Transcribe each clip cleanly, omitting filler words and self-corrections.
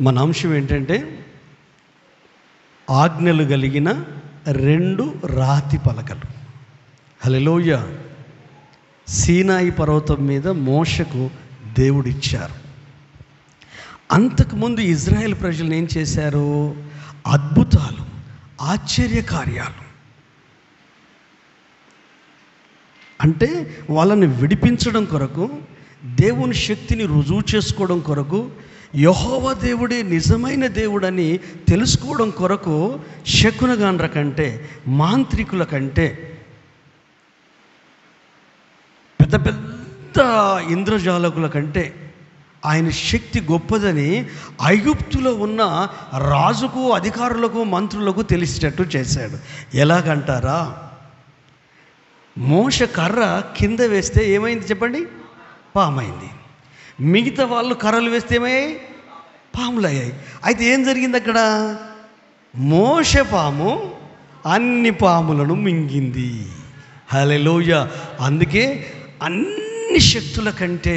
మన అంశం ఏంటంటే ఆజ్ఞలు కలిగిన 2 రాతి పలకలు. హల్లెలూయా. సీనాయి పర్వతం మీద మోషకు దేవుడిచ్చారు. అంతకుముందు ఇజ్రాయెల్ ప్రజలు ఏం చేశారు? అద్భుతాలు, ఆశ్చర్య కార్యాలు, అంటే వాళ్ళని విడిపించడం కొరకు, దేవుని శక్తిని రుజువు చేసుకోవడం కొరకు, యెహోవా దేవుడే నిజమైన దేవుడని తెలుసుకోవడం కొరకు శకునగాండ్ర కంటే, మాంత్రికుల కంటే, పెద్ద పెద్ద ఇంద్రజాలకుల కంటే ఆయన శక్తి గొప్పదని ఐగుప్తులో ఉన్న రాజుకు, అధికారులకు, మంత్రులకు తెలిసేటట్టు చేశాడు. ఎలాగంటారా? మోషే కర్ర కింద వేస్తే ఏమైంది చెప్పండి? పామైంది. మిగతా వాళ్ళు కర్రలు వేస్తే ఏమయ్యాయి? పాములు అయ్యాయి. అయితే ఏం జరిగింది అక్కడ? మోషే పాము అన్ని పాములను మింగింది. హల్లెలూయా. అందుకే అన్ని శక్తుల కంటే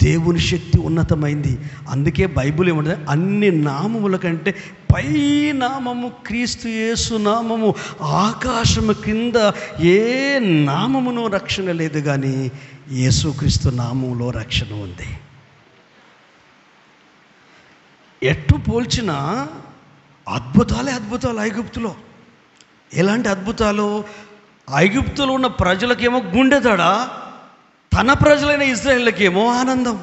దేవుని శక్తి ఉన్నతమైంది. అందుకే బైబిల్ ఏమంటుంది? అన్ని నామముల కంటే పై నామము క్రీస్తు యేసు నామము. ఆకాశము కింద ఏ నామమును రక్షణ లేదు, కానీ యేసుక్రీస్తు నామంలో రక్షణ ఉంది. ఎట్టు పోల్చినా అద్భుతాలే అద్భుతాలు ఐగుప్తులో. ఎలాంటి అద్భుతాలు? ఐగుప్తులో ఉన్న ప్రజలకేమో గుండెదడ, తన ప్రజలైన ఇశ్రాయేలుకేమో ఆనందం.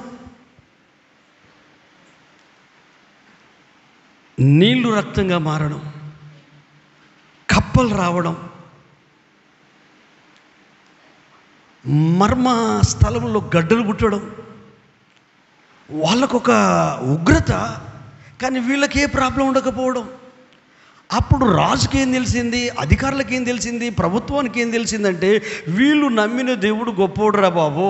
నీళ్లు రక్తంగా మారడం, కప్పలు రావడం, మర్మ స్థలంలో గడ్డలు పుట్టడం, వాళ్ళకొక ఉగ్రత, కానీ వీళ్ళకి ఏ ప్రాబ్లం ఉండకపోవడం. అప్పుడు రాజుకి ఏం తెలిసింది? అధికారులకు ఏం తెలిసింది? ప్రభుత్వానికి ఏం తెలిసిందంటే వీళ్ళు నమ్మిన దేవుడు గొప్పోడురా బాబు.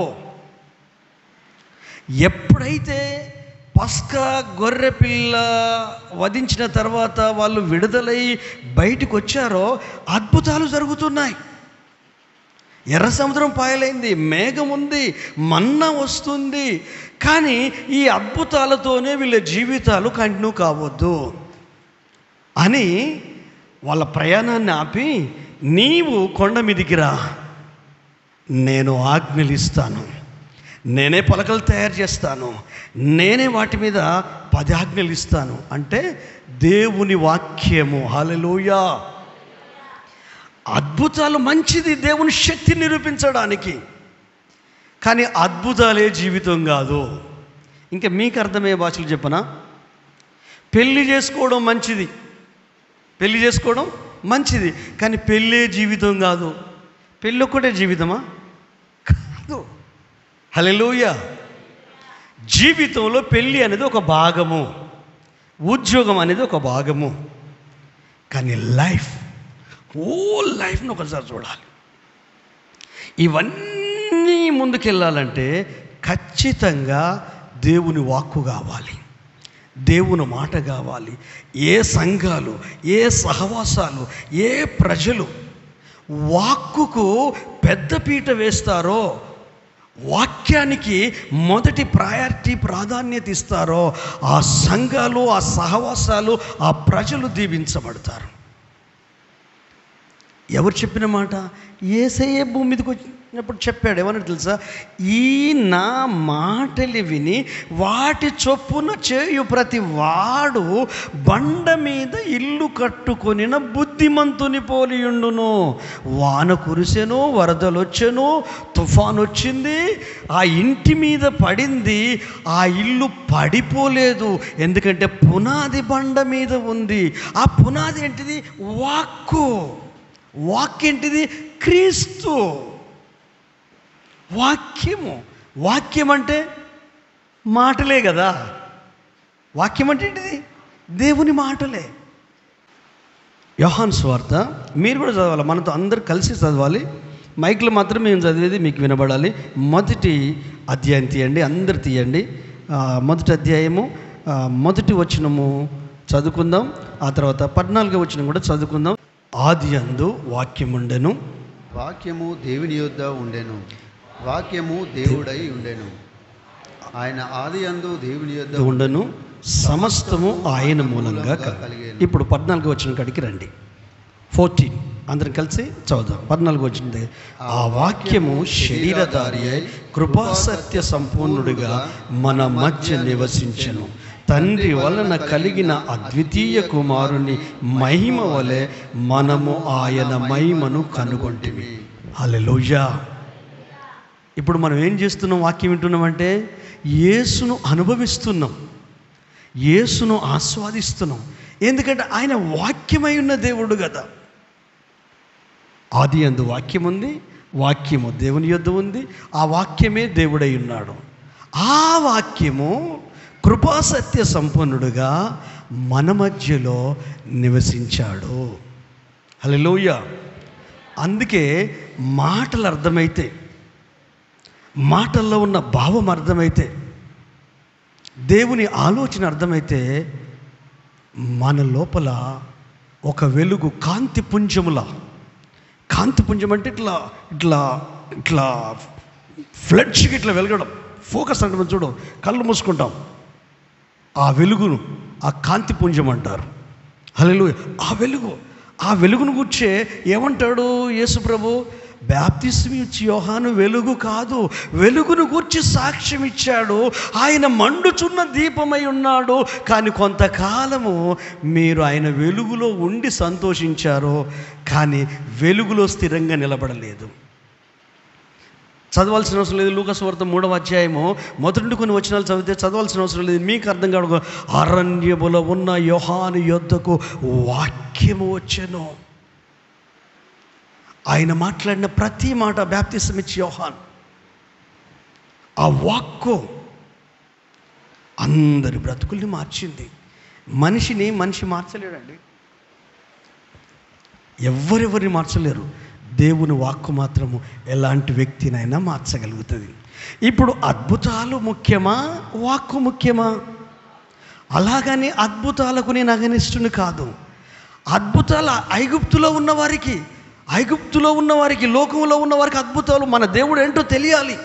ఎప్పుడైతే పస్కా గొర్రె పిల్ల వధించిన తర్వాత వాళ్ళు విడుదలై బయటకు వచ్చారో అద్భుతాలు జరుగుతున్నాయి. ఎర్ర సముద్రం పాయలైంది, మేఘం ఉంది, మన్నా వస్తుంది. కానీ ఈ అద్భుతాలతోనే వీళ్ళ జీవితాలు కంటిన్యూ కావద్దు అని వాళ్ళ ప్రయాణాన్ని ఆపి, నీవు కొండ మీదికి రా, నేను ఆజ్ఞలు ఇస్తాను, నేనే పలకలు తయారు చేస్తాను, నేనే వాటి మీద 10 ఆజ్ఞలు ఇస్తాను అంటే దేవుని వాక్యము. హల్లెలూయా. అద్భుతాలు మంచిది దేవుని శక్తి నిరూపించడానికి, కానీ అద్భుతాలే జీవితం కాదు. ఇంకా మీకు అర్థమయ్యే భాషలు చెప్పనా? పెళ్ళి చేసుకోవడం మంచిది, పెళ్ళి చేసుకోవడం మంచిది, కానీ పెళ్ళే జీవితం కాదు. పెళ్ళి ఒక్కటే జీవితమా? కాదు. హల్లెలూయా. జీవితంలో పెళ్ళి అనేది ఒక భాగము, ఉద్యోగం అనేది ఒక భాగము, కానీ లైఫ్, హోల్ లైఫ్ని ఒకసారి చూడాలి. ఇవన్నీ ముందుకెళ్ళాలంటే ఖచ్చితంగా దేవుని వాక్కు కావాలి, దేవుని మాట కావాలి. ఏ సంఘాలు, ఏ సహవాసాలు, ఏ ప్రజలు వాక్కుకు పెద్దపీట వేస్తారో, వాక్యానికి మొదటి ప్రయారిటీ, ప్రాధాన్యత ఇస్తారో, ఆ సంఘాలు, ఆ సహవాసాలు, ఆ ప్రజలు దీవించబడతారు. ఎవరు చెప్పిన మాట? యేసయ్యే భూమి మీదకి వచ్చినప్పుడు చెప్పాడు. ఏమన్నా తెలుసా? ఈ నా మాటలు విని వాటి చొప్పున చేయు ప్రతి వాడు బండ మీద ఇల్లు కట్టుకొనిన బుద్ధిమంతుని పోలియుండును. వాన కురిసెను, వరదలు వచ్చెను, తుఫాను వచ్చింది, ఆ ఇంటి మీద పడింది, ఆ ఇల్లు పడిపోలేదు. ఎందుకంటే పునాది బండ మీద ఉంది. ఆ పునాది ఏంటిది? వాక్కు. వాక్యేంటిది? క్రీస్తు. వాక్యము. వాక్యం అంటే మాటలే కదా. వాక్యం అంటే ఏంటిది? దేవుని మాటలే. యోహాను సువార్త మీరు కూడా చదవాలి, మనతో అందరు కలిసి చదవాలి. మైక్లో మాత్రం మేము చదివేది మీకు వినబడాలి. మొదటి అధ్యాయం తీయండి, అందరు తీయండి. మొదటి అధ్యాయము మొదటి వచనము చదువుకుందాం. ఆ తర్వాత 14వ వచనం కూడా చదువుకుందాం. ఆదియందు వాక్యముండెను, వాక్యము దేవుని యొద్ద ఉండెను, వాక్యము దేవుడై ఉండెను, ఆయన ఆదియందు దేవుని యొద్ద ఉండెను, సమస్తము ఆయన మూలంగా కలిగేను. ఇప్పుడు 14 వచనం కాడికి రండి. 14 అందరం కలిసి చదువుదాం. 14 వచ్చింది. ఆ వాక్యము శరీరధారి అయి కృపాసత్య సంపూర్ణుడిగా మన మధ్య నివసించెను. తండ్రి వలన కలిగిన అద్వితీయ కుమారుని మహిమ వలె మనము ఆయన మహిమను కనుగొంటిమి. హల్లెలూయా. ఇప్పుడు మనం ఏం చేస్తున్నాం? వాక్యం వింటున్నామంటే యేసును అనుభవిస్తున్నాం, యేసును ఆస్వాదిస్తున్నాం. ఎందుకంటే ఆయన వాక్యమై ఉన్న దేవుడు కదా. ఆది యందు వాక్యం ఉంది, వాక్యము దేవుని యొద్ద ఉంది, ఆ వాక్యమే దేవుడై ఉన్నాడు. ఆ వాక్యము కృపాసత్య సంపన్నుడుగా మన మధ్యలో నివసించాడు. హల్లెలూయా. అందుకే మాటలు అర్థమైతే, మాటల్లో ఉన్న భావం అర్థమైతే, దేవుని ఆలోచన అర్థమైతే మన లోపల ఒక వెలుగు కాంతి పుంజములా, కాంతి పుంజం అంటే ఇట్లా ఇట్లా ఇట్లా ఫ్లడ్స్కి ఇట్లా వెలగడం, ఫోకస్ అంటే మనం చూడం, కళ్ళు మూసుకుంటాం, ఆ వెలుగును ఆ కాంతి పుంజం అంటారు. హల్లెలూయా. ఆ వెలుగును గుర్చే ఏమంటాడు యేసు ప్రభు? బాప్తిస్మం ఇచ్చి యోహాను వెలుగు కాదు, వెలుగును గూర్చి సాక్ష్యం ఇచ్చాడు. ఆయన మండుచున్న దీపమై ఉన్నాడు. కానీ కొంతకాలము మీరు ఆయన వెలుగులో ఉండి సంతోషించారు, కానీ వెలుగులో స్థిరంగా నిలబడలేదు. చదవాల్సిన అవసరం లేదు. లూకా సువార్త 3వ అధ్యాయము మొదటి కొన్ని వచనాలు చదివితే చదవాల్సిన అవసరం లేదు. మీకు అర్థం కాదు. అరణ్యములో ఉన్న యోహాను యొద్దకు వాక్యము వచ్చెను. ఆయన మాట్లాడిన ప్రతి మాట బాప్తిస్మం ఇచ్చి యోహాను, ఆ వాక్కు అందరి బ్రతుకుల్ని మార్చింది. మనిషి మార్చలేడండి, ఎవరెవరిని మార్చలేరు. దేవుని వాక్కు మాత్రము ఎలాంటి వ్యక్తినైనా మార్చగలుగుతుంది. ఇప్పుడు అద్భుతాలు ముఖ్యమా, వాక్కు ముఖ్యమా? అలాగని అద్భుతాలకు నేను అగనిష్టుని కాదు. అద్భుతాలు ఐగుప్తులో ఉన్నవారికి లోకంలో ఉన్నవారికి అద్భుతాలు, మన దేవుడు ఏంటో తెలియాలి.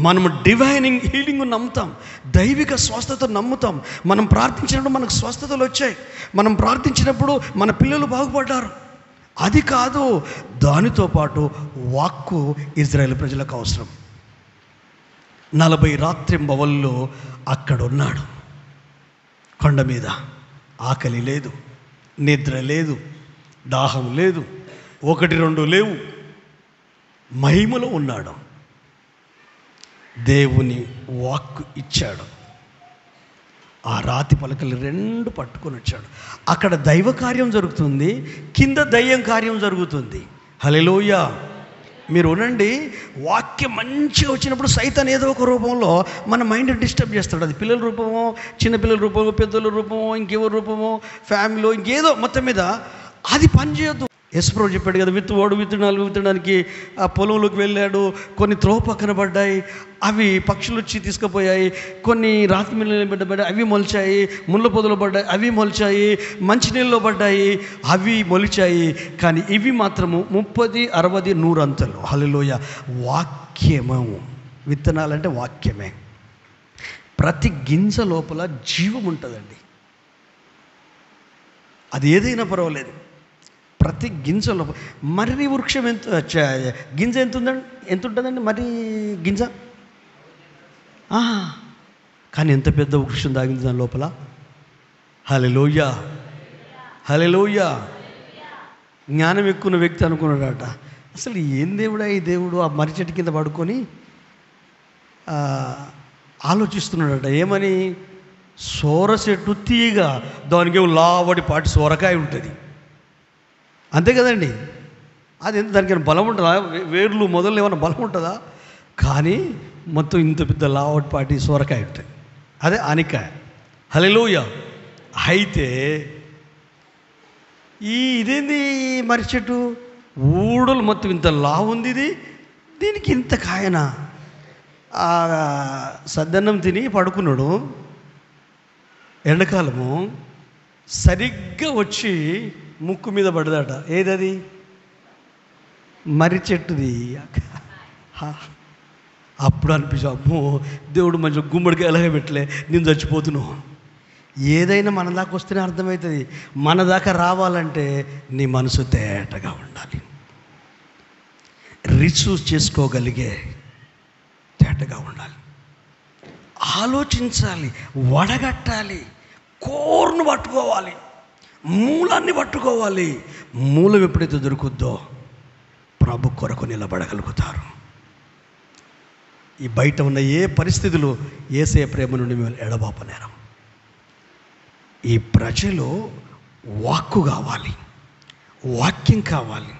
మనము డివైనింగ్ హీలింగ్ నమ్ముతాం, దైవిక స్వస్థత నమ్ముతాం. మనం ప్రార్థించినప్పుడు మనకు స్వస్థతలు వచ్చాయి, మనం ప్రార్థించినప్పుడు మన పిల్లలు బాగుపడ్డారు. అది కాదు, దానితో పాటు వాక్కు ఇజ్రాయేల్ ప్రజలకు అవసరం. 40 రాత్రింబవళ్ళు అక్కడ ఉన్నాడు కొండ మీద. ఆకలి లేదు, నిద్ర లేదు, దాహం లేదు, 1-2 లేవు, మహిమలో ఉన్నాడు. దేవుని వాక్కు ఇచ్చాడు. ఆ రాతి పలకలు 2 పట్టుకొని వచ్చాడు. అక్కడ దైవ కార్యం జరుగుతుంది, కింద దయ్యం కార్యం జరుగుతుంది. హల్లెలూయా. మీరు ఉండండి. వాక్యం మంచిగా వచ్చినప్పుడు సైతాన్ ఏదో ఒక రూపంలో మన మైండ్ డిస్టర్బ్ చేస్తాడు. అది పిల్లల రూపమో, చిన్నపిల్లల రూపమో, పెద్దల రూపమో, ఇంకెవరి రూపమో, ఫ్యామిలీలో ఇంకేదో, మొత్తం మీద అది పనిచేయద్దు. యేసుప్రభు చెప్పాడు కదా, విత్తువాడు విత్తడానికి ఆ పొలంలోకి వెళ్ళాడు. కొన్ని త్రోవ పక్కన పడ్డాయి, అవి పక్షులు వచ్చి తీసుకుపోయాయి. కొన్ని రాతి మీద పడ్డాయి, అవి మొలిచాయి. ముళ్ళ పొదలు పడ్డాయి, అవి మొలిచాయి. మంచినీళ్ళలో పడ్డాయి, అవి మొలిచాయి. కానీ ఇవి మాత్రము 30, 60, 100 అంతలు. హల్లెలూయా. వాక్యము, విత్తనాలంటే వాక్యమే. ప్రతి గింజ లోపల జీవం ఉంటుందండి. అది ఏదైనా పర్వాలేదు, ప్రతి గింజలో. మర్రి వృక్షం గింజ ఎంత ఉంటుందండి? మర్రి గింజ. కానీ ఎంత పెద్ద వృక్షం దాగింది దాని లోపల. హల్లెలూయా, హల్లెలూయా. జ్ఞానం ఎక్కువ వ్యక్తి అనుకున్నాడట, అసలు ఏం దేవుడా ఈ దేవుడు ఆ మర్రి చెట్టు కింద పడుకొని ఆలోచిస్తున్నాడట. ఏమని? సోర చెట్టు తీగ, దానికి లావడి పాటి సోరకాయ ఉంటుంది, అంతే కదండి. అది ఎంత, దానికి బలం ఉంటుందా? వేర్లు మొదలు ఏమైనా బలం ఉంటుందా? కానీ మొత్తం ఇంత పెద్ద లావటిపాటి సోరకాయ ఉంటుంది, అదే ఆనికాయ. హల్లెలూయా. అయితే ఇదేంది మర్రి చెట్టు, ఊడలు మొత్తం ఇంత లావు ఉంది, దీనికి ఇంత కాయనా? సద్దన్నం తిని పడుకున్నాడు, ఎండాకాలము సరిగ్గా వచ్చి ముక్కు మీద పడదట. ఏదది? మర్రి చెట్టుది. అప్పుడు అనిపించు, అమ్మో దేవుడు మంచిగా గుమ్మడికి ఎలాగ పెట్టలే, నేను చచ్చిపోతున్నావు. ఏదైనా మన దాకా వస్తేనే అర్థమవుతుంది. మన దాకా రావాలంటే నీ మనసు తేటగా ఉండాలి, రిసీవ్ చేసుకోగలిగే తేటగా ఉండాలి, ఆలోచించాలి, వడగట్టాలి, కోర్ను పట్టుకోవాలి, మూలాన్ని పట్టుకోవాలి. మూలం ఎప్పుడైతే దొరుకుద్దో ప్రభు కొరకు నిలబడగలుగుతారు. ఈ బయట ఉన్న ఏ పరిస్థితులు యేసయ్య ప్రేమ నుండి మిమ్మల్ని ఎడబాపనేరు. ఈ ప్రజలు వాక్కు కావాలి, వాక్యం కావాలి.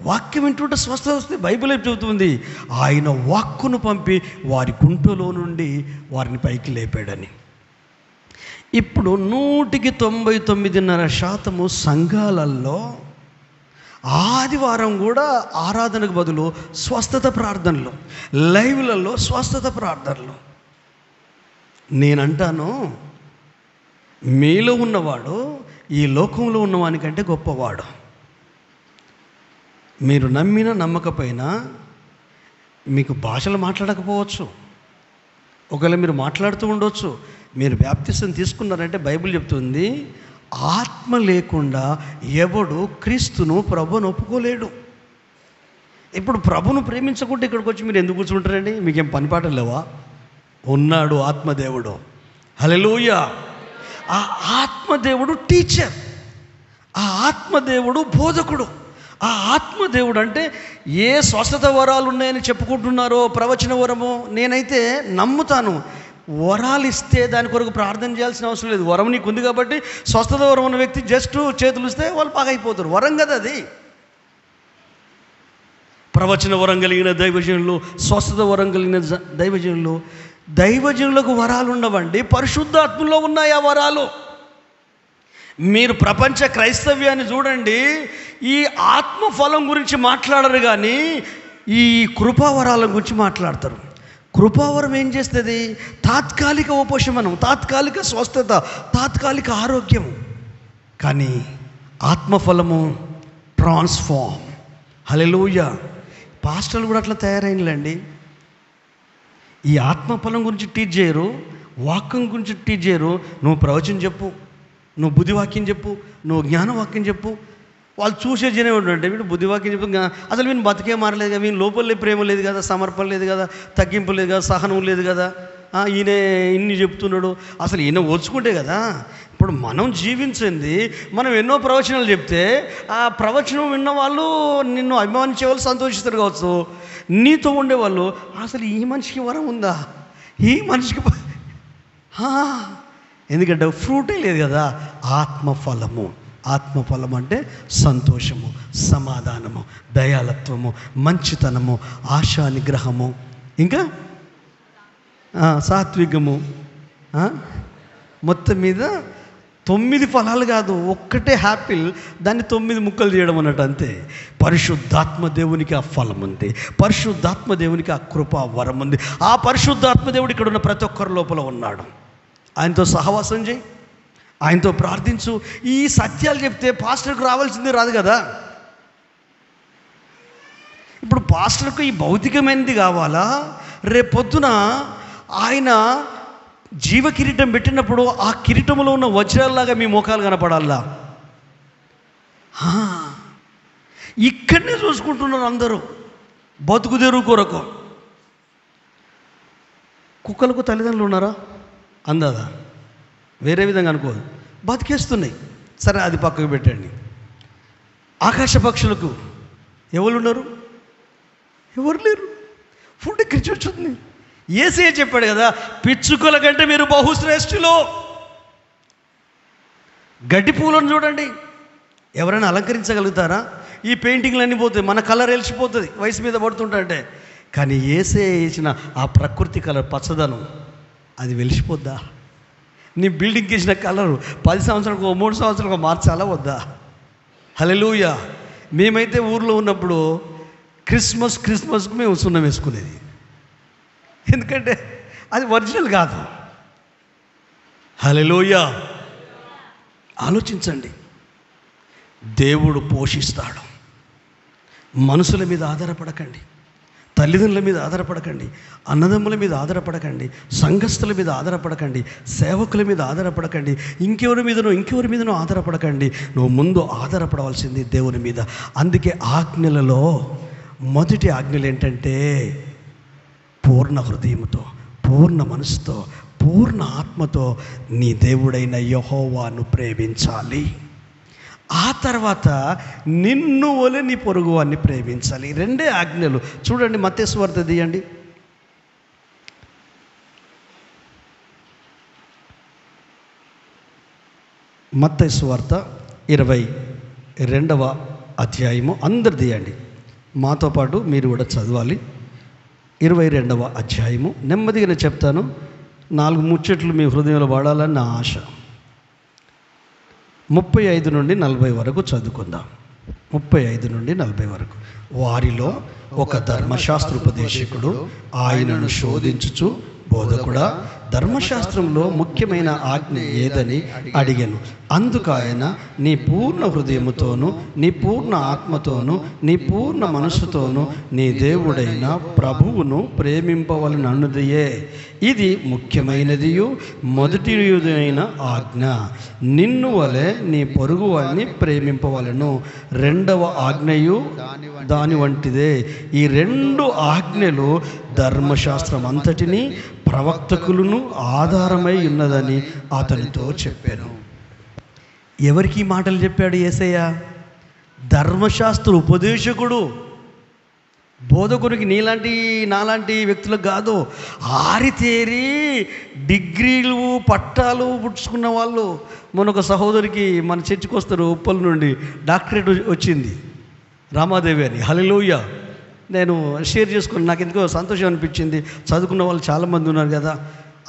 వాక్యం వింటుంటే స్వస్థత వస్తుంది. బైబిల్ చెబుతుంది, ఆయన వాక్కును పంపి వారి గుంటలో నుండి వారిని పైకి లేపాడని. ఇప్పుడు 99.9% సంఘాలలో ఆదివారం కూడా ఆరాధనకు బదులు స్వస్థత ప్రార్థనలు, లైవ్లలో స్వస్థత ప్రార్థనలు. నేనంటాను, మీలో ఉన్నవాడు ఈ లోకంలో ఉన్నవానికంటే గొప్పవాడు. మీరు నమ్మినా నమ్మకపోయినా మీకు భాషలు మాట్లాడకపోవచ్చు, ఒకవేళ మీరు మాట్లాడుతూ ఉండొచ్చు. మీరు బాప్తిసం తీసుకున్నారంటే బైబిల్ చెప్తుంది, ఆత్మ లేకుండా ఎవడు క్రీస్తును ప్రభువును ఒప్పుకోలేడు. ఇప్పుడు ప్రభును ప్రేమించకుంటే ఇక్కడికి వచ్చి మీరు ఎందుకు కూర్చుంటారండి? మీకేం పనిపాట లేవా? ఉన్నాడు ఆత్మదేవుడు. హల్లెలూయా. ఆ ఆత్మదేవుడు టీచర్, ఆ ఆత్మదేవుడు బోధకుడు. ఆ ఆత్మదేవుడు అంటే ఏ స్వస్థత వరాలు ఉన్నాయని చెప్పుకుంటున్నారో, ప్రవచన వరము, నేనైతే నమ్ముతాను. వరాలు ఇస్తే దాని కొరకు ప్రార్థన చేయాల్సిన అవసరం లేదు. వరం నీకు ఉంది కాబట్టి స్వస్థత వరం ఉన్న వ్యక్తి జస్ట్ చేతులు ఇస్తే వాళ్ళు బాగైపోతారు. వరం కదా అది. ప్రవచన వరం కలిగిన దైవజనులు, స్వస్థత వరం కలిగిన దైవజనులు, దైవజనులకు వరాలు ఉండవండి, పరిశుద్ధాత్మలో ఉన్నాయి ఆ వరాలు. మీరు ప్రపంచ క్రైస్తవ్యాన్ని చూడండి, ఈ ఆత్మఫలం గురించి మాట్లాడరు కానీ ఈ కృపావరాల గురించి మాట్లాడతారు. కృపావరం ఏం చేస్తుంది? తాత్కాలిక ఉపశమనం, తాత్కాలిక స్వస్థత, తాత్కాలిక ఆరోగ్యం. కానీ ఆత్మఫలము ట్రాన్స్ఫార్మ్. హల్లెలూయా. పాస్టర్లు కూడా అట్లా తయారైనలేండి. ఈ ఆత్మఫలం గురించి టీచ్ చేయరు, వాక్యం గురించి టీచ్ చేయరు. నువ్వు ప్రవచనం చెప్పు, నువ్వు బుద్ధివాక్యం చెప్పు, నువ్వు జ్ఞానవాక్యం చెప్పు. వాళ్ళు చూసే జనం ఏంటంటే, వీడు బుద్ధివాక్యం చెప్పు, అసలు వీళ్ళు బతికే మారలేదు కదా, వీళ్ళు లోపలే ప్రేమ లేదు కదా, సమర్పణ లేదు కదా, తగ్గింపు లేదు కదా, సహనం లేదు కదా, ఈయన ఇన్ని చెప్తున్నాడు. అసలు ఈయన ఓర్చుకుంటే కదా. ఇప్పుడు మనం జీవించింది, మనం ఎన్నో ప్రవచనాలు చెప్తే ఆ ప్రవచనం విన్న వాళ్ళు నిన్ను అభిమానించే వాళ్ళు సంతోషిస్తారు కావచ్చు. నీతో ఉండేవాళ్ళు అసలు ఈ మనిషికి వరం ఉందా, ఈ మనిషికి ఎందుకంటే ఫ్రూటే లేదు కదా. ఆత్మఫలము, ఆత్మఫలం అంటే సంతోషము, సమాధానము, దయాళత్వము, మంచితనము, ఆశా నిగ్రహము, ఇంకా సాత్వికము. మొత్తం మీద 9 ఫలాలు కాదు, ఒక్కటే యాపిల్, దాన్ని 9 ముక్కలు చేయడం అన్నట్టు అంతే. పరిశుద్ధాత్మ దేవునికి ఆ ఫలం ఉంది, పరిశుద్ధాత్మ దేవునికి ఆ కృపా వరం ఉంది. ఆ పరిశుద్ధాత్మ దేవుడు ఇక్కడ ఉన్న ప్రతి ఒక్కరి లోపల ఉన్నాడు. ఆయనతో సహవాసం చేయి, ఆయనతో ప్రార్థించు. ఈ సత్యాలు చెప్తే పాస్టర్కు రావాల్సింది రాదు కదా. ఇప్పుడు పాస్టర్కు ఈ భౌతికమైనది కావాలా? రేపొద్దున ఆయన జీవ కిరీటం పెట్టినప్పుడు ఆ కిరీటంలో ఉన్న వజ్రాల్లాగా మీ ముఖాలు కనపడాలా? ఇక్కడనే చూసుకుంటున్నారు అందరూ బతుకుదెరు కొరకు. కుక్కలకు తల్లిదండ్రులు ఉన్నారా? అందదా? వేరే విధంగా అనుకోదు, బతికేస్తున్నాయి. సరే, అది పక్కకు పెట్టండి. ఆకాశ పక్షులకు ఎవరు ఉన్నారు? ఎవరు లేరు. ఫుడ్ ఎక్కడి వచ్చింది? యేసయ్య చెప్పాడు కదా, పిచ్చుకల కంటే మీరు బహుశ్రేష్ఠులు. గడ్డి పూలను చూడండి, ఎవరైనా అలంకరించగలుగుతారా? ఈ పెయింటింగ్లన్నీ పోతాయి, మన కలర్ వెలిసిపోతుంది వయసు మీద పడుతుంటే. కానీ యేసయ్య వేసిన ఆ ప్రకృతి కలర్, పచ్చదనం, అది వెలిసిపోద్దా? నీ బిల్డింగ్కి వేసిన కలరు 10 సంవత్సరాలకు 3 సంవత్సరాలకు మార్చాలా వద్దా? హల్లెలూయా. మేమైతే ఊర్లో ఉన్నప్పుడు క్రిస్మస్కు మేము సున్నం వేసుకునేది, ఎందుకంటే అది ఒరిజినల్ కాదు. హల్లెలూయా. ఆలోచించండి, దేవుడు పోషిస్తాడు. మనుషుల మీద ఆధారపడకండి. తల్లిదండ్రుల మీద ఆధారపడకండి, అన్నదమ్ముల మీద ఆధారపడకండి, సంఘస్థుల మీద ఆధారపడకండి, సేవకుల మీద ఆధారపడకండి, ఇంకెవరి మీదనో ఆధారపడకండి. నువ్వు ముందు ఆధారపడవలసింది దేవుని మీద. అందుకే ఆజ్ఞలలో మొదటి ఆజ్ఞలు ఏంటంటే పూర్ణ హృదయంతో, పూర్ణ మనసుతో, పూర్ణ ఆత్మతో నీ దేవుడైన యెహోవాను ప్రేమించాలి. ఆ తర్వాత నిన్ను వలె నీ పొరుగువాన్ని ప్రేమించాలి. రెండే ఆజ్ఞలు. చూడండి, మత్తయి సువార్త తీయండి. మత్తయి సువార్త 22వ అధ్యాయము. అందరు తీయండి, మాతో పాటు మీరు కూడా చదవాలి. 22వ అధ్యాయము. నెమ్మదిగానే చెప్తాను, 4 ముచ్చట్లు మీ హృదయంలో వాడాలని నా ఆశ. 35 నుండి 40 వరకు చదువుకుందాం. 35 నుండి 40 వరకు. వారిలో ఒక ధర్మశాస్త్రోపదేశకుడు ఆయనను శోధించుచు, బోధకుడా, ధర్మశాస్త్రంలో ముఖ్యమైన ఆజ్ఞ ఏదని అడిగాను. అందుకు ఆయన, నీ పూర్ణ హృదయముతోను, నీ పూర్ణ ఆత్మతోను, నీ పూర్ణ మనస్సుతోను నీ దేవుడైన ప్రభువును ప్రేమింపవలనన్నదియే. ఇది ముఖ్యమైనదియు మొదటిదైన ఆజ్ఞ. నిన్ను వలె నీ పొరుగువాన్ని ప్రేమింపవలను. రెండవ ఆజ్ఞయు దాని వంటిదే. ఈ 2 ఆజ్ఞలు ధర్మశాస్త్రం అంతటిని ప్రవక్తకులను ఆధారమై ఉన్నదని అతనితో చెప్పాను. ఎవరికి మాటలు చెప్పాడు యేసయ్య? ధర్మశాస్త్ర ఉపదేశకుడు, బోధకునికి నాలాంటి వ్యక్తులకు కాదు. ఆరితేరి డిగ్రీలు పట్టాలు పుచ్చుకున్న వాళ్ళు. మొన్నొక సహోదరికి మన చర్చికి వస్తారు, ఉప్పల్ నుండి డాక్టరేట్ వచ్చింది, రామాదేవి అని. హల్లెలూయా. నేను షేర్ చేసుకుని నాకు ఎందుకో సంతోషం అనిపించింది. చదువుకున్న వాళ్ళు చాలామంది ఉన్నారు కదా,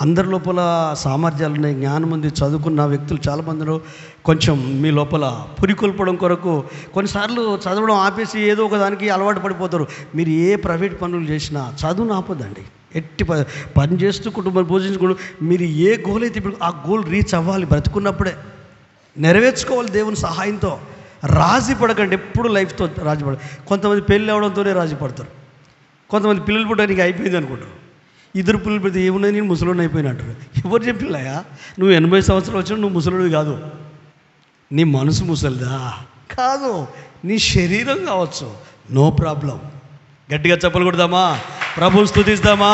అందరి లోపల సామర్థ్యాలు ఉన్నాయి, జ్ఞానం ఉంది. చదువుకున్న వ్యక్తులు చాలామందిలో కొంచెం మీ లోపల పురికొల్పడం కొరకు కొన్నిసార్లు చదవడం ఆపేసి ఏదో ఒక దానికి అలవాటు పడిపోతారు. మీరు ఏ ప్రైవేట్ పనులు చేసినా చదువును ఆపొద్దండి. ఎట్టి పని చేస్తూ కుటుంబాన్ని పోషించుకోవడం, మీరు ఏ గోల్ అయితే ఇప్పుడు ఆ గోల్ రీచ్ అవ్వాలి. బ్రతుకున్నప్పుడే నెరవేర్చుకోవాలి దేవుని సహాయంతో. రాజీ పడకండి, ఎప్పుడు లైఫ్తో రాజీ పడ. కొంతమంది పెళ్ళి అవడంతోనే రాజీ పడతారు. కొంతమంది పిల్లలు పుట్టడానికి అయిపోయింది అనుకుంటారు. 2 పిల్లలు పెడితే ఏమున్నాయి, నేను ముసలోని అయిపోయినట్టు. ఎవరు చెప్పిల్లాయా? నువ్వు 80 సంవత్సరాలు వచ్చినా నువ్వు ముసలుడివి కాదు. నీ మనసు ముసలిదా కాదు, నీ శరీరం కావచ్చు, నో ప్రాబ్లం. గట్టిగా చెప్పలు కొడదామా? ప్రభువుని స్తుతిద్దామా?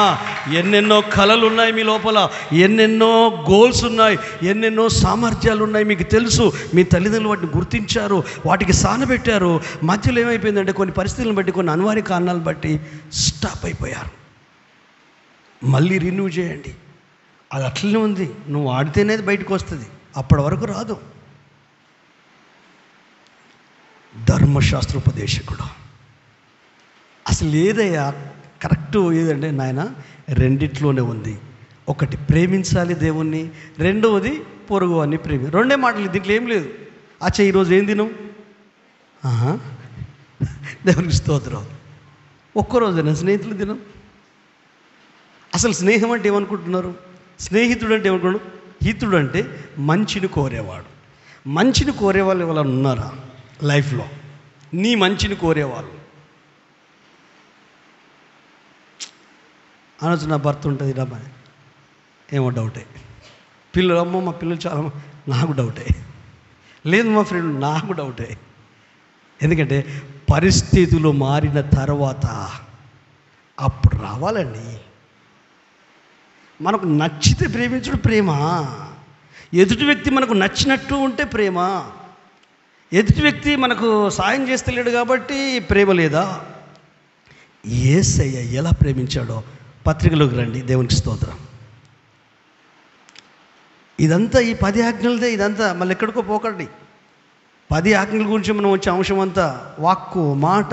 ఎన్నెన్నో కళలు ఉన్నాయి మీ లోపల, ఎన్నెన్నో గోల్స్ ఉన్నాయి, ఎన్నెన్నో సామర్థ్యాలు ఉన్నాయి. మీకు తెలుసు, మీ తల్లిదండ్రులు వాటిని గుర్తించారు, వాటికి సానబెట్టారు. మధ్యలో ఏమైపోయిందంటే కొన్ని పరిస్థితులను బట్టి, కొన్ని అనివార్య కారణాలను బట్టి స్టాప్ అయిపోయారు. మళ్ళీ రిన్యూ చేయండి. అది అట్లనే ఉంది. నువ్వు ఆడితేనే బయటకు వస్తుంది, అప్పటి వరకు రాదు. ధర్మశాస్త్రోపదేశకుడు అసలు ఏదయ్యా కరెక్ట్ ఏదంటే నాయన, రెండిట్లోనే ఉంది. ఒకటి ప్రేమించాలి దేవుణ్ణి, రెండవది పొరుగు అని ప్రేమి. 2 మాటలు, దీంట్లో ఏం లేదు. అచ్చా ఈరోజు ఏం తినం? దేవునికి స్తోత్రం. ఒక్కరోజైనా స్నేహితులు దినం. అసలు స్నేహం అంటే ఏమనుకుంటున్నారు? స్నేహితుడు అంటే ఏమనుకున్నాడు? హితుడు అంటే మంచిని కోరేవాడు. మంచిని కోరేవాళ్ళు ఎవరైనా ఉన్నారా లైఫ్లో? నీ మంచిని కోరేవాళ్ళు అనొచ్చు. నా భర్త ఉంటుంది రమ్మా, ఏమో డౌటే. పిల్లలు, అమ్మో మా పిల్లలు చాలా, నాకు డౌటే. లేదు మా ఫ్రెండ్, నాకు డౌటే. ఎందుకంటే పరిస్థితులు మారిన తర్వాత అప్పుడు రావాలండి. మనకు నచ్చితే ప్రేమించడం ప్రేమ. ఎదుటి వ్యక్తి మనకు నచ్చినట్టు ఉంటే ప్రేమ. ఎదుటి వ్యక్తి మనకు సాయం చేస్తలేడు కాబట్టి ప్రేమ లేదా? యేసయ్య ఎలా ప్రేమించాడో పత్రికలోకి రండి. దేవునికి స్తోత్రం. ఇదంతా ఈ 10 ఆజ్ఞలదే. ఇదంతా మళ్ళీ ఎక్కడికో పోకండి. 10 ఆజ్ఞల గురించి మనం వచ్చే అంశం అంతా వాక్కు, మాట,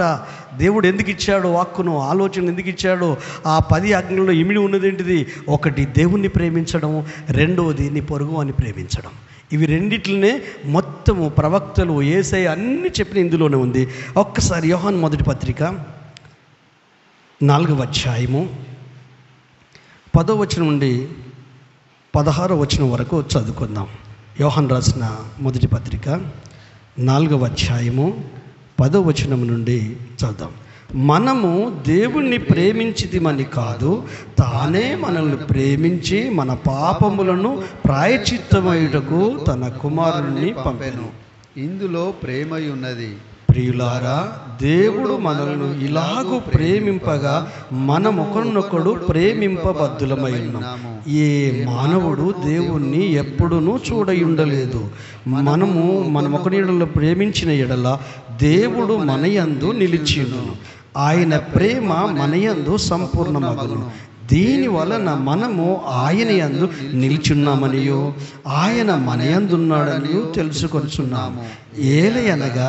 దేవుడు ఎందుకు ఇచ్చాడో వాక్కును, ఆలోచన ఎందుకు ఇచ్చాడో, ఆ 10 ఆజ్ఞల్లో ఇమిడి ఉన్నది ఏంటిది? ఒకటి దేవుణ్ణి ప్రేమించడం, రెండవది నీ పొరుగు అని ప్రేమించడం. ఇవి రెండిట్లనే మొత్తము ప్రవక్తలు, యేసయ్య అన్నీ చెప్పిన ఇందులోనే ఉంది. ఒక్కసారి యోహాను మొదటి పత్రిక 4వ అధ్యాయము 10వ వచనం నుండి 16వ వచనం వరకు చదువుకుందాం. యోహాను రాసిన మొదటి పత్రిక 4వ అధ్యాయము 10వ వచనం నుండి చదువుదాం. మనము దేవుణ్ణి ప్రేమించితిమని కాదు, తానే మనల్ని ప్రేమించి మన పాపములను ప్రాయశ్చిత్తమయుటకు తన కుమారుణ్ణి పంపెను. ఇందులో ప్రేమై ఉన్నది. ప్రియులారా, దేవుడు మనల్ని ఇలాగూ ప్రేమింపగా మనమొకరినొకడు ప్రేమింపబద్ధులమై ఉన్నాము. ఏ మానవుడు దేవుణ్ణి ఎప్పుడునూ చూడయుండలేదు. మనమొకరి ఎడల ప్రేమించిన ఎడల దేవుడు మనయందు నిలిచియుండును. ఆయన ప్రేమ మనయందు సంపూర్ణమగును. దీని వలన మనము ఆయన యందు నిలిచున్నామనియో ఆయన మనయందున్నాడనియో తెలుసుకొనుచున్నాము. ఏలయనగా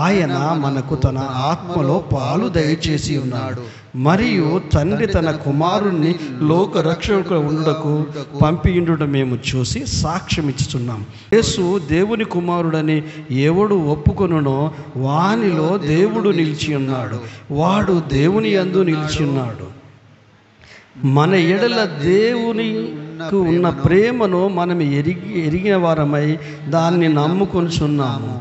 ఆయన మనకు తన ఆత్మలో పాలు దయచేసి ఉన్నాడు. మరియు తండ్రి తన కుమారుణ్ణి లోక రక్షకుడు ఉండుటకు పంపియుండుట మేము చూసి సాక్ష్యం ఇచ్చుచున్నాం. యేసు దేవుని కుమారుడని ఎవడు ఒప్పుకొనునో వానిలో దేవుడు నిలిచి ఉన్నాడు, వాడు దేవుని యందు నిలిచి ఉన్నాడు. మన ఎడల దేవునికి ఉన్న ప్రేమను మనం ఎరిగిన వారమై దాన్ని నమ్ముకొనుచున్నాము.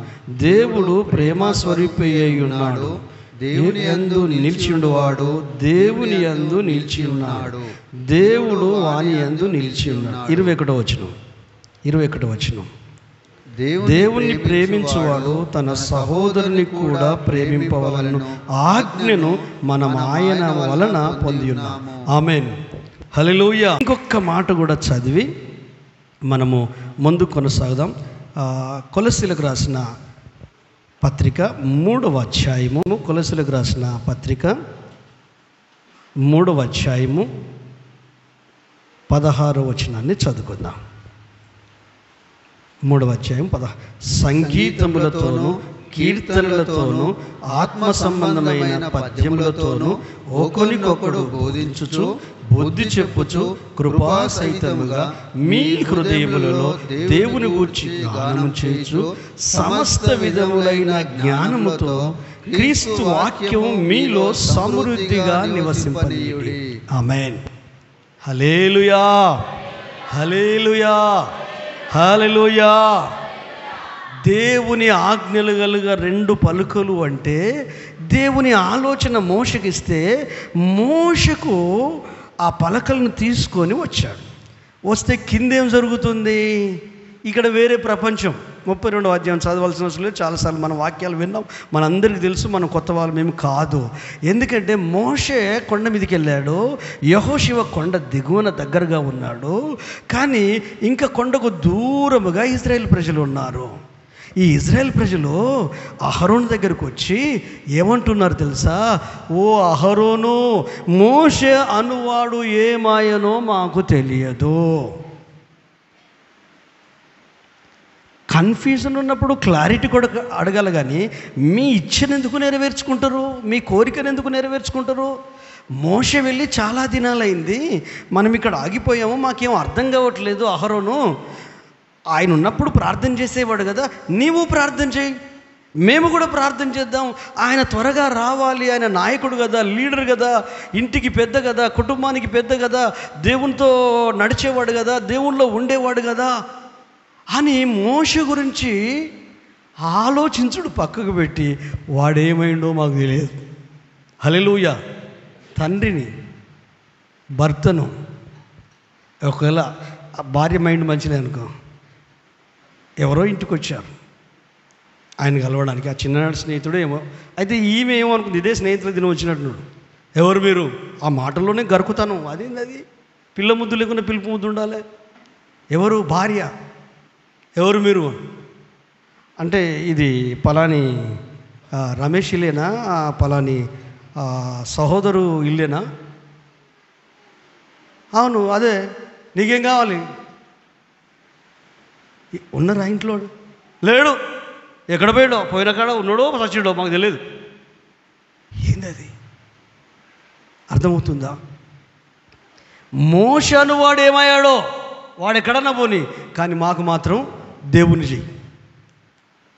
దేవుడు ప్రేమ స్వరూపి అయి ఉన్నాడు. దేవుని యందు నిలిచిండువాడు దేవుని యందు నిలిచి ఉన్నాడు, దేవుడు వాని యందు నిలిచి ఉన్నాడు. 21వ వచనం. దేవుణ్ణి ప్రేమించువాడు తన సహోదరుని కూడా ప్రేమింపవలెను ఆజ్ఞను మనం ఆయన వలన పొంది ఉన్నాం. ఆమేన్, హల్లెలూయా. ఇంకొక మాట కూడా చదివి మనము ముందు కొనసాగుదాం. కొలస్సీలకు రాసిన పత్రిక 3వ అధ్యాయము, కొలస్సీలకు రాసిన పత్రిక 3వ అధ్యాయము 16వ వచనాన్ని చదువుకుందాం. 3వ అధ్యాయం సంగీతములతోనూ కీర్తనలతోనూ ఆత్మ సంబంధమైన పద్యములతోనూ ఒకరికొకడు బోధించుచు బుద్ధి చెప్పుచు కృపా సహితముగా మీ హృదయములలో దేవుని గూర్చి గానము చేయుచు సమస్త విధములైన జ్ఞానముతో క్రీస్తు వాక్యము మీలో సమృద్ధిగా నివసింపనీయుడి. ఆమేన్, హల్లెలూయా, హల్లెలూయా, హల్లెలూయా. దేవుని ఆజ్ఞలు కలుగా 2 పలుకులు అంటే దేవుని ఆలోచన మోషకిస్తే మోషకు ఆ పలకలను తీసుకొని వచ్చాడు. వస్తే కిందేం జరుగుతుంది? ఇక్కడ వేరే ప్రపంచం. 32వ అధ్యాయం చదవాల్సిన అవసరం లేదు, చాలాసార్లు మన వాక్యాలు విన్నాం, మనందరికీ తెలుసు, మనం కొత్త వాళ్ళం ఏమి కాదు. ఎందుకంటే మోషే కొండ మీదకి వెళ్ళాడు, యెహోషువ కొండ దిగువన దగ్గరగా ఉన్నాడు, కానీ ఇంకా కొండకు దూరముగా ఇశ్రాయేల్ ప్రజలు ఉన్నారు. ఈ ఇశ్రాయేల్ ప్రజలు అహరోను దగ్గరకు వచ్చి ఏమంటున్నారు తెలుసా? ఓ అహరోను, మోషే అనువాడు ఏమాయనో మాకు తెలియదు. కన్ఫ్యూజన్ ఉన్నప్పుడు క్లారిటీ కూడా అడగాలి, కానీ మీ ఇచ్చను ఎందుకు నెరవేర్చుకుంటారు? మీ కోరికను ఎందుకు నెరవేర్చుకుంటారు? మోషే వెళ్ళి చాలా దినాలైంది, మనం ఇక్కడ ఆగిపోయాము, మాకేం అర్థం కావట్లేదు. అహరోను, ఆయన ఉన్నప్పుడు ప్రార్థన చేసేవాడు కదా, నీవు ప్రార్థన చేయి, మేము కూడా ప్రార్థన చేద్దాం. ఆయన త్వరగా రావాలి, ఆయన నాయకుడు కదా, లీడర్ కదా, ఇంటికి పెద్ద కదా, కుటుంబానికి పెద్ద కదా, దేవునితో నడిచేవాడు కదా, దేవునిలో ఉండేవాడు కదా అని మోషే గురించి ఆలోచించుడు పక్కకు పెట్టి వాడేమైండో మాకు తెలియదు. హల్లెలూయా. తండ్రిని, భర్తను, ఒకవేళ భార్య మైండ్ మంచిదే అనుకో, ఎవరో ఇంటికి వచ్చారు ఆయన కలవడానికి, ఆ చిన్ననాడు స్నేహితుడు ఏమో, అయితే ఈమె ఏమో అనుకుంది, ఇదే స్నేహితుల దినం వచ్చినట్టున్నాడు. ఎవరు మీరు? ఆ మాటల్లోనే గరుకుతాను. అదేంది అది? పిల్ల ముద్దు లేకుండా పిలుపు ముద్దు ఉండాలి. ఎవరు? భార్య. ఎవరు మీరు అంటే, ఇది పలాని రమేష్ ఇల్లేనా, పలాని సహోదరు ఇల్లేనా? అవును, అదే. నీకేం కావాలి? ఉన్నారా ఇంట్లో? లేడు. ఎక్కడ పోయాడో? పోయిన కాడ ఉన్నాడో చచ్చాడో మాకు తెలియదు. ఏంది అది? అర్థమవుతుందా? మోషే అనువాడు ఏమయ్యాడో వాడు ఎక్కడన్నా పోని, కానీ మాకు మాత్రం దేవుని చెయ్యి.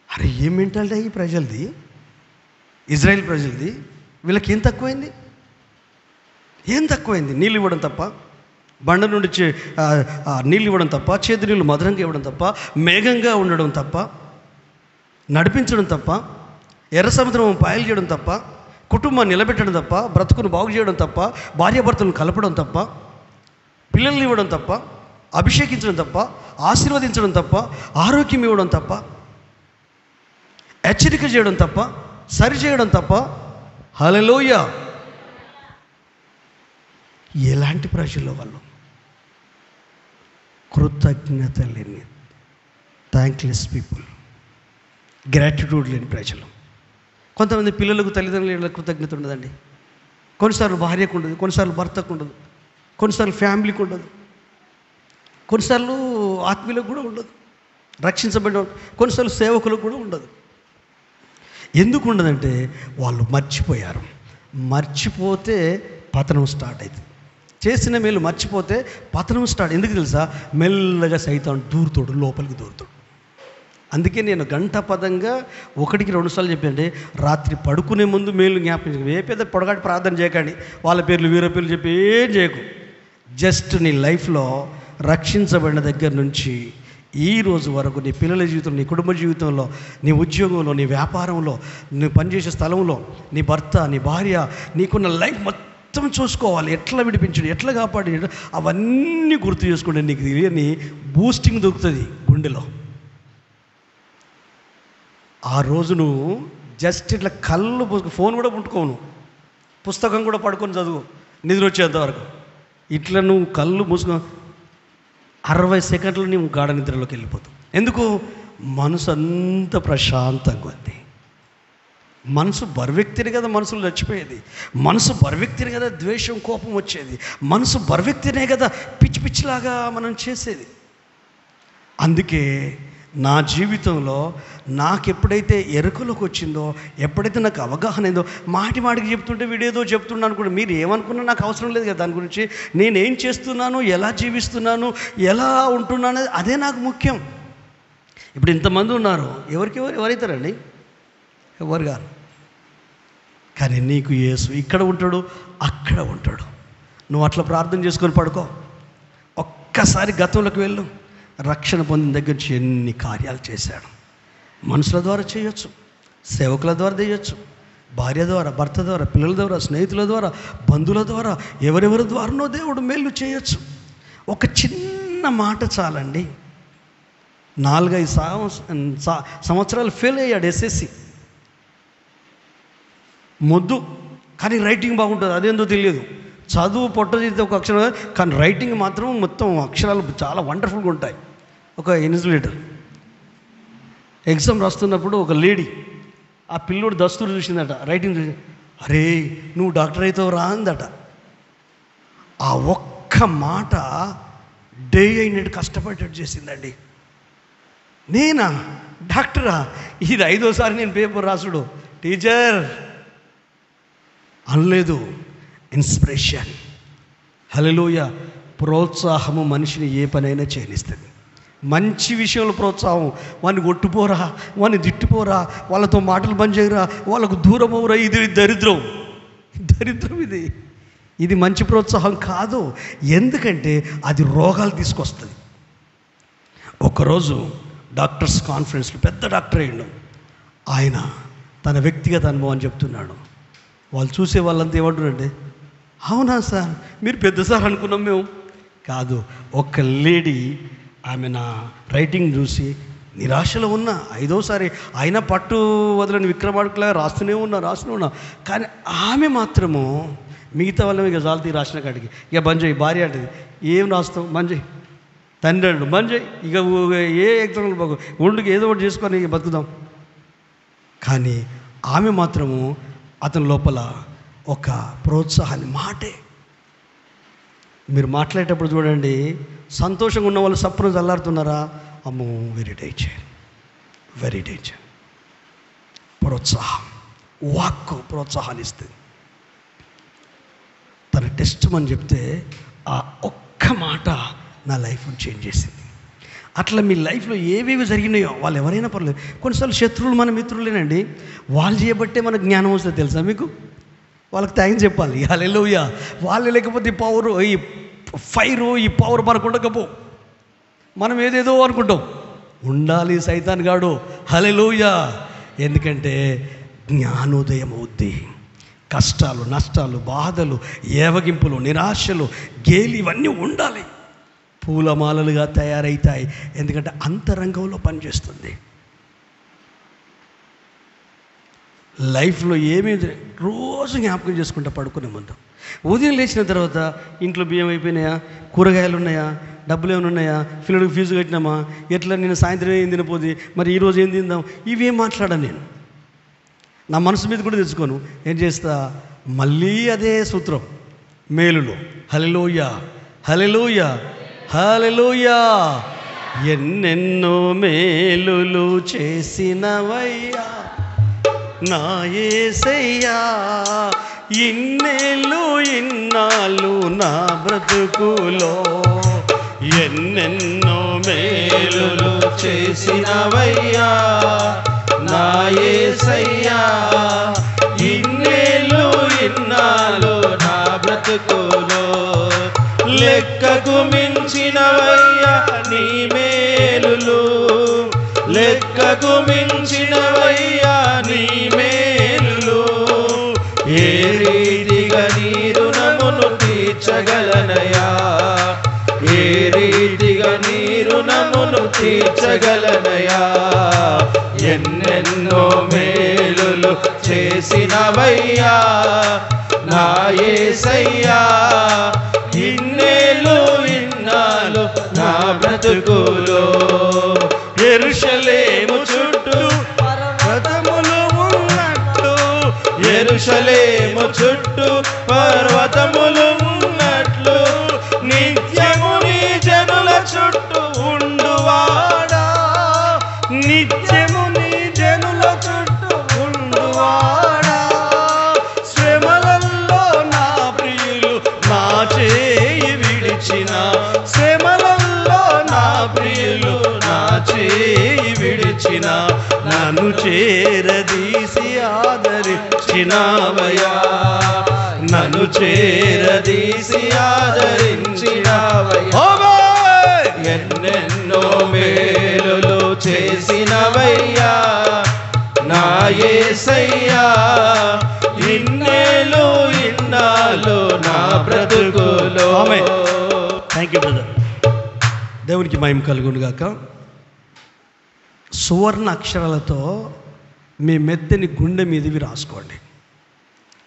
అరే ఏం మెంటాలిటీ ఈ ప్రజలది, ఇజ్రాయెల్ ప్రజలది. వీళ్ళకి ఏం తక్కువైంది? ఏం తక్కువైంది? నీళ్ళు ఇవ్వడం తప్ప, బండ నుండి నీళ్ళు ఇవ్వడం తప్ప, చేతి నీళ్ళు మధురంగా ఇవ్వడం తప్ప, మేఘంగా ఉండడం తప్ప, నడిపించడం తప్ప, ఎర్ర సముద్రం పాయలు చేయడం తప్ప, కుటుంబాన్ని నిలబెట్టడం తప్ప, బ్రతుకును బాగు చేయడం తప్ప, భార్యాభర్తలను కలపడం తప్ప, పిల్లల్ని ఇవ్వడం తప్ప, అభిషేకించడం తప్ప, ఆశీర్వదించడం తప్ప, ఆరోగ్యం ఇవ్వడం తప్ప, హెచ్చరిక చేయడం తప్ప, సరి చేయడం తప్ప. హల్లెలూయా! ఎలాంటి ప్రజల్లో వాళ్ళు? కృతజ్ఞత లేని, థ్యాంక్లెస్ పీపుల్, గ్రాటిట్యూడ్ లేని ప్రజలు. కొంతమంది పిల్లలకు తల్లిదండ్రుల కృతజ్ఞత ఉండదండి. కొన్నిసార్లు భార్యకు ఉండదు, కొన్నిసార్లు భర్తకు ఉండదు, కొన్నిసార్లు ఫ్యామిలీకి ఉండదు, కొన్నిసార్లు ఆత్మీయులకు కూడా ఉండదు, రక్షించబడిన కొన్నిసార్లు సేవకులకు కూడా ఉండదు. ఎందుకు ఉండదంటే వాళ్ళు మర్చిపోయారు. మర్చిపోతే పతనం స్టార్ట్ అవుతుంది. చేసిన మేలు మర్చిపోతే పతనం స్టార్ట్. ఎందుకు తెలుసా? మెల్లగా సైతాన్ దూరుతాడు, లోపలికి దూరుతాడు. అందుకే నేను గంట పదంగా 1-2 సార్లు చెప్పండి, రాత్రి పడుకునే ముందు మేలు జ్ఞాపకం. ఏ పెద్ద పొడగాటి ప్రార్థన చేయకండి, వాళ్ళ పేర్లు వీర పేర్లు చెప్పి ఏం చేయకు. జస్ట్ నీ లైఫ్లో రక్షించబడిన దగ్గర నుంచి ఈ రోజు వరకు నీ పిల్లల జీవితంలో, నీ కుటుంబ జీవితంలో, నీ ఉద్యోగంలో, నీ వ్యాపారంలో, నీ పనిచేసే స్థలంలో, నీ భర్త, నీ భార్య, నీకున్న లైఫ్ మొత్తం చూసుకోవాలి. ఎట్లా విడిపించడు, ఎట్లా కాపాడి, అవన్నీ గుర్తు చేసుకుంటే నీకు తెలియని బూస్టింగ్ దొరుకుతుంది గుండెలో. ఆ రోజు నువ్వు జస్ట్ ఇట్లా కళ్ళు ఫోన్ కూడా ముట్టుకోను, పుస్తకం కూడా పడుకొని చదువు నిద్ర వచ్చేంతవరకు. ఇట్లా నువ్వు కళ్ళు మూసుకొని 60 సెకండ్లు నువ్వు గాఢ నిద్రలోకి వెళ్ళిపోతావు. ఎందుకు? మనసు అంత ప్రశాంతంగా ఉంది. మనసు బరువెక్తిని కదా మనసులో చచ్చిపోయేది. మనసు బరువెక్తిని కదా ద్వేషం, కోపం వచ్చేది. మనసు బరువెక్తినే కదా పిచ్చి పిచ్చిలాగా మనం చేసేది. అందుకే నా జీవితంలో నాకు ఎప్పుడైతే ఎరుకలోకి వచ్చిందో, ఎప్పుడైతే నాకు అవగాహన అయిందో, మాటికి చెప్తుంటే వీడేదో చెప్తున్నాను కూడా, మీరు ఏమనుకున్నా నాకు అవసరం లేదు కదా దాని గురించి. నేనేం చేస్తున్నాను, ఎలా జీవిస్తున్నాను, ఎలా ఉంటున్నాను, అదే నాకు ముఖ్యం. ఇప్పుడు ఇంతమంది ఉన్నారు, ఎవరైతారండి? ఎవరు గారు. కానీ నీకు యేసు ఇక్కడ ఉంటాడు, అక్కడ ఉంటాడు. నువ్వు అట్లా ప్రార్థన చేసుకొని పడుకో. ఒక్కసారి గతంలోకి వెళ్ళు. రక్షణ పొందిన దగ్గర నుంచి ఎన్ని కార్యాలు చేశాడు. మనుషుల ద్వారా చేయొచ్చు, సేవకుల ద్వారా చేయొచ్చు, భార్య ద్వారా, భర్త ద్వారా, పిల్లల ద్వారా, స్నేహితుల ద్వారా, బంధువుల ద్వారా, ఎవరెవరి ద్వారానో దేవుడు మేలు చేయొచ్చు. ఒక చిన్న మాట చాలండి. 4-5 సంవత్సరాలు ఫెయిల్ అయ్యాడు ఎస్ఎస్సి. మొద్దు, కానీ రైటింగ్ బాగుంటుంది. అదేందో తెలియదు. చదువు పొట్ట చేస్తే ఒక అక్షరం, కానీ రైటింగ్ మాత్రం మొత్తం అక్షరాలు చాలా వండర్ఫుల్గా ఉంటాయి. ఒక ఇన్సులేటర్ ఎగ్జామ్ రాస్తున్నప్పుడు ఒక లేడీ ఆ పిల్లోడు దస్తూరు చూసిందట, రైటింగ్ చూసి, అరే నువ్వు డాక్టర్ అవుతావు రా అందట. ఆ ఒక్క మాట డే అయినట్టు కష్టపడేటట్టు చేసిందండి. నేనా డాక్టరా? ఇది 5వ సారి నేను పేపర్ రాసుడు. టీచర్ అనలేదు. ఇన్స్పిరేషన్. హల్లెలూయా! ప్రోత్సాహము మనిషిని ఏ పనైనా చేయనిస్తుంది. మంచి విషయంలో ప్రోత్సాహం. వాడిని కొట్టుపోరా, వాడిని తిట్టుపోరా, వాళ్ళతో మాటలు బంద్ చేయరా, వాళ్ళకు దూరం అవురా. ఇది దరిద్రం. ఇది మంచి ప్రోత్సాహం కాదు. ఎందుకంటే అది రోగాలు తీసుకొస్తుంది. ఒకరోజు డాక్టర్స్ కాన్ఫరెన్స్లో పెద్ద డాక్టర్ అయ్యిండు. ఆయన తన వ్యక్తిగత అనుభవం చెప్తున్నాడు. వాళ్ళు చూసే వాళ్ళంతా ఏమంటారంటే, అవునా సార్, మీరు పెద్ద సార్ అనుకున్నాం మేము. కాదు, ఒక లేడీ ఆమె నా రైటింగ్ చూసి నిరాశలో ఉన్నా, 5వ సారి అయినా పట్టు వదలని విక్రమార్కులా రాస్తూనే ఉన్నా. కానీ ఆమె మాత్రము మిగతా వాళ్ళని ఇక జాలతీ రాసిన కాడికి ఇక బంజయ్. భార్య అంటది, ఏం రాస్తావు బంజయ్, తండ్రి అండు బంజయ్, ఇక ఏ ఎగ్జాంపుల్ బాగు ఒండుకి ఏదో ఒకటి చేసుకొని ఇక బతుకుదాం. కానీ ఆమె మాత్రము అతని లోపల ఒక ప్రోత్సాహాన్ని మాటే. మీరు మాట్లాడేటప్పుడు చూడండి, సంతోషంగా ఉన్న వాళ్ళు సప్పును చల్లారుతున్నారా? అమ్మో, వెరీ డేంజర్. ప్రోత్సాహం, వాక్కు ప్రోత్సాహాన్ని ఇస్తుంది. తన టెస్ట్ అని చెప్తే ఆ ఒక్క మాట నా లైఫ్ని చేంజ్ చేసింది. అట్లా మీ లైఫ్లో ఏవేవి జరిగినాయో, వాళ్ళు ఎవరైనా పర్లేదు. కొన్నిసార్లు శత్రువులు మన మిత్రులేనండి. వాళ్ళు చేయబట్టే మనకు జ్ఞానం వస్తుంది. తెలుసా మీకు? వాళ్ళకి థ్యాంక్స్ చెప్పాలి. హల్లెలూయా! వాళ్ళు లేకపోతే ఈ పవరు, ఈ ఫైరు, ఈ పవర్ మనకు ఉండకపో. మనం ఏదేదో అనుకుంటాం. ఉండాలి సైతాన్ గాడు. హల్లెలూయా! ఎందుకంటే జ్ఞానోదయం అవుద్ది. కష్టాలు, నష్టాలు, బాధలు, ఏవగింపులు, నిరాశలు, గేలి ఇవన్నీ ఉండాలి. పూలమాలలుగా తయారవుతాయి. ఎందుకంటే అంతరంగంలో పనిచేస్తుంది. లైఫ్లో ఏమీ రోజు జ్ఞాపకం చేసుకుంటా పడుకునే ముందు. ఉదయం లేచిన తర్వాత ఇంట్లో బియ్యం అయిపోయినాయా, కూరగాయలు ఉన్నాయా, డబ్బులు ఏమైనా ఉన్నాయా, పిల్లడికి ఫీజు కట్టినామా, ఎట్లా నేను సాయంత్రం ఏం తినపోతే, మరి ఈరోజు ఏం తిందాం, ఇవేం మాట్లాడాను నేను. నా మనసు మీద కూడా తెచ్చుకోను. ఏం చేస్తా, మళ్ళీ అదే సూత్రం, మేలులో హల్లెలూయా హల్లెలూయా హల్లెలూయా. ఎన్నెన్నో మేలులు చేసినవయ్యా నా యేసయ్యా, ఇన్నేళ్ళు ఇన్నాళ్ళు నా బ్రతుకులో ఎన్నెన్నో మేలులు చేసినవయ్యా నా యేసయ్యా, ఇన్నేళ్ళు ఇన్నాళ్ళు నా బ్రతుకులో లెక్కకు మించినవయ్యా నీ మేలులు, లెక్కకు మించినవయ్యా నీ మేలులు. ఏ రీతిగా నీ రుణమును తీర్చగలనయా, ఏ రీతిగా నీ రుణమును తీర్చగలనయా. ఎన్నెన్నో మేలులు చేసినవయ్యా నా యేసయ్యా, ఇన్నేళ్ళు ఇన్నాళ్ళు నా బ్రతుకులో. యెరూషలేము చుట్టూ పర్వతములు ఉన్నట్టు, యెరూషలేము చుట్టూ పర్వతములు ఉన్నట్లు, నిత్యము నీ జనుల చుట్టూ ఉండువాడా, నిత్యము నీ జనుల చుట్టూ ఉండువాడా. శ్రమలలో నా ప్రియులు నా చేయి విడిచిన, శ్రమలలో నా ప్రియులు నా చేయి విడిచిన, నన్ను చేరదీసి ఆదరించినావయ్యా, నన్ను చేరదీసి ఆదరించినావయ్యా. ఎన్నెన్నో మేలులు చేసినవయ్యా నా యేసయ్యా, ఇన్నేళ్ళు ఇన్నాళ్ళు నా బ్రతుకులో. Thank you brother. దేవునికి మహిమ కలుగును గాక. సువర్ణ అక్షరాలతో మీ మెత్తని గుండె మీదవి రాసుకోండి.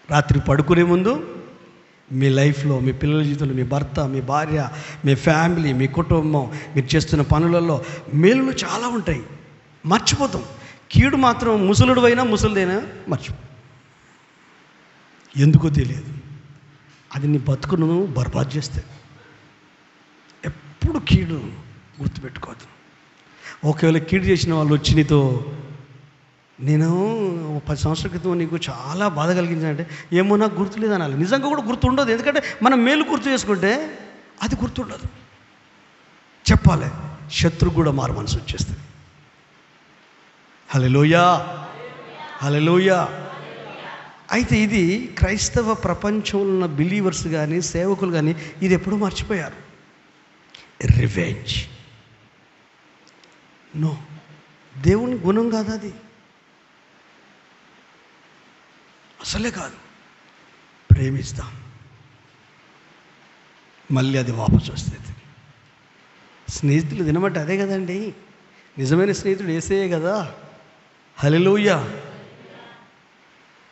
రాత్రి పడుకునే ముందు మీ లైఫ్లో, మీ పిల్లల జీవితంలో, మీ భర్త, మీ భార్య, మీ ఫ్యామిలీ, మీ కుటుంబం, మీరు చేస్తున్న పనులలో మేలులు చాలా ఉంటాయి. మర్చిపోతాం. కీడు మాత్రం ముసలుడు అయినా ముసలిదైనా మర్చిపో, ఎందుకో తెలియదు. అది నీ బతుకును బర్బాద్ చేస్తే. ఎప్పుడు కీడు గుర్తుపెట్టుకోవద్దు. ఒకవేళ కీడు చేసిన వాళ్ళు వచ్చి నీతో, నేను 10 సంవత్సరాల క్రితం నీకు చాలా బాధ కలిగించానంటే, ఏమో నాకు గుర్తులేదు అనాలి. నిజంగా కూడా గుర్తుండదు. ఎందుకంటే మనం మేలు గుర్తు చేసుకుంటే అది గుర్తుండదు. చెప్పాలి. శత్రు కూడా మారు మనసు వచ్చేస్తుంది. హల్లెలూయా హల్లెలూయా. అయితే ఇది క్రైస్తవ ప్రపంచంలో ఉన్న బిలీవర్స్ కానీ, సేవకులు కానీ ఇది ఎప్పుడూ మర్చిపోయారు. రివెంజ్ నో, దేవుని గుణం కాదు అది, అసలే కాదు. ప్రేమిస్తాం, మళ్ళీ అది వాపసు వస్తుంది. స్నేహితులు తినమంటే అదే కదండి. నిజమైన స్నేహితుడు యేసయ్యే కదా. హల్లెలూయా.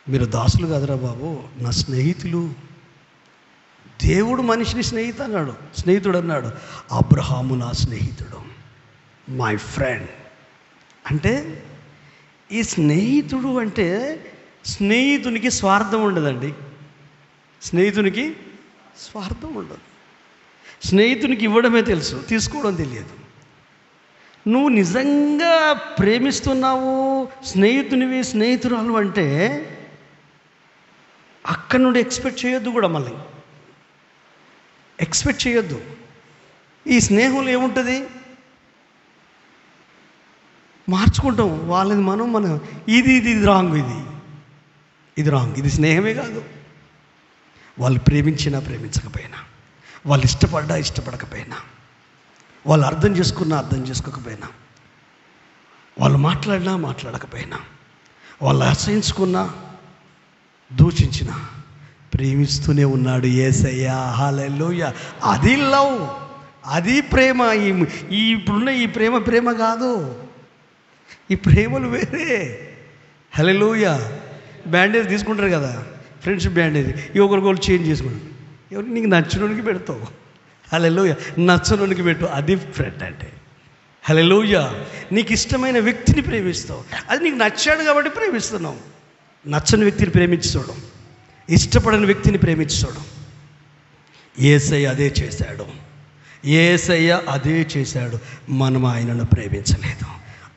మీరు దాసులు కాదురా బాబు, నా స్నేహితులు. దేవుడు మనిషిని స్నేహితుడు అన్నాడు. అబ్రహాము నా స్నేహితుడు, మై ఫ్రెండ్. అంటే ఈ స్నేహితుడు అంటే స్నేహితునికి స్వార్థం ఉండదండి. స్నేహితునికి స్వార్థం ఉండదు. స్నేహితునికి ఇవ్వడమే తెలుసు, తీసుకోవడం తెలియదు. నువ్వు నిజంగా ప్రేమిస్తున్నావు, స్నేహితునివి, స్నేహితురాలు అంటే అక్కడి నుండి ఎక్స్పెక్ట్ చేయొద్దు కూడా. మళ్ళీ ఎక్స్పెక్ట్ చేయొద్దు. ఈ స్నేహంలో ఏముంటుంది, మార్చుకుంటాం. వాళ్ళది మనం ఇది రాంగ్, ఇది రాంగ్, ఇది స్నేహమే కాదు. వాళ్ళు ప్రేమించినా ప్రేమించకపోయినా, వాళ్ళు ఇష్టపడకపోయినా, వాళ్ళు అర్థం చేసుకోకపోయినా, వాళ్ళు మాట్లాడకపోయినా, వాళ్ళు అసహించుకున్నా దూషించిన ప్రేమిస్తూనే ఉన్నాడు యేసయ్య. హల్లెలూయా. అది లవ్, అది ప్రేమ. ఈ ఇప్పుడున్న ఈ ప్రేమ కాదు, ఈ ప్రేమలు వేరే. హల్లెలూయా. బ్యాండేజ్ తీసుకుంటారు కదా ఫ్రెండ్షిప్ బ్యాండేజ్, ఈ ఒకరికొకరు చేంజ్ చేసుకుంటారు. ఎవరు నీకు నచ్చినోనికి పెడతావు, హల్లెలూయా. నచ్చనోనికి పెట్టు, అది ఫ్రెండ్ అంటే. హల్లెలూయా. నీకు ఇష్టమైన వ్యక్తిని ప్రేమిస్తావు, అది నీకు నచ్చాడు కాబట్టి ప్రేమిస్తున్నావు. నచ్చని వ్యక్తిని ప్రేమించడం, ఇష్టపడని వ్యక్తిని ప్రేమించడం. యేసయ్య అదే చేశాడు, యేసయ్య అదే చేశాడు. మనం ఆయనను ప్రేమించలేదు,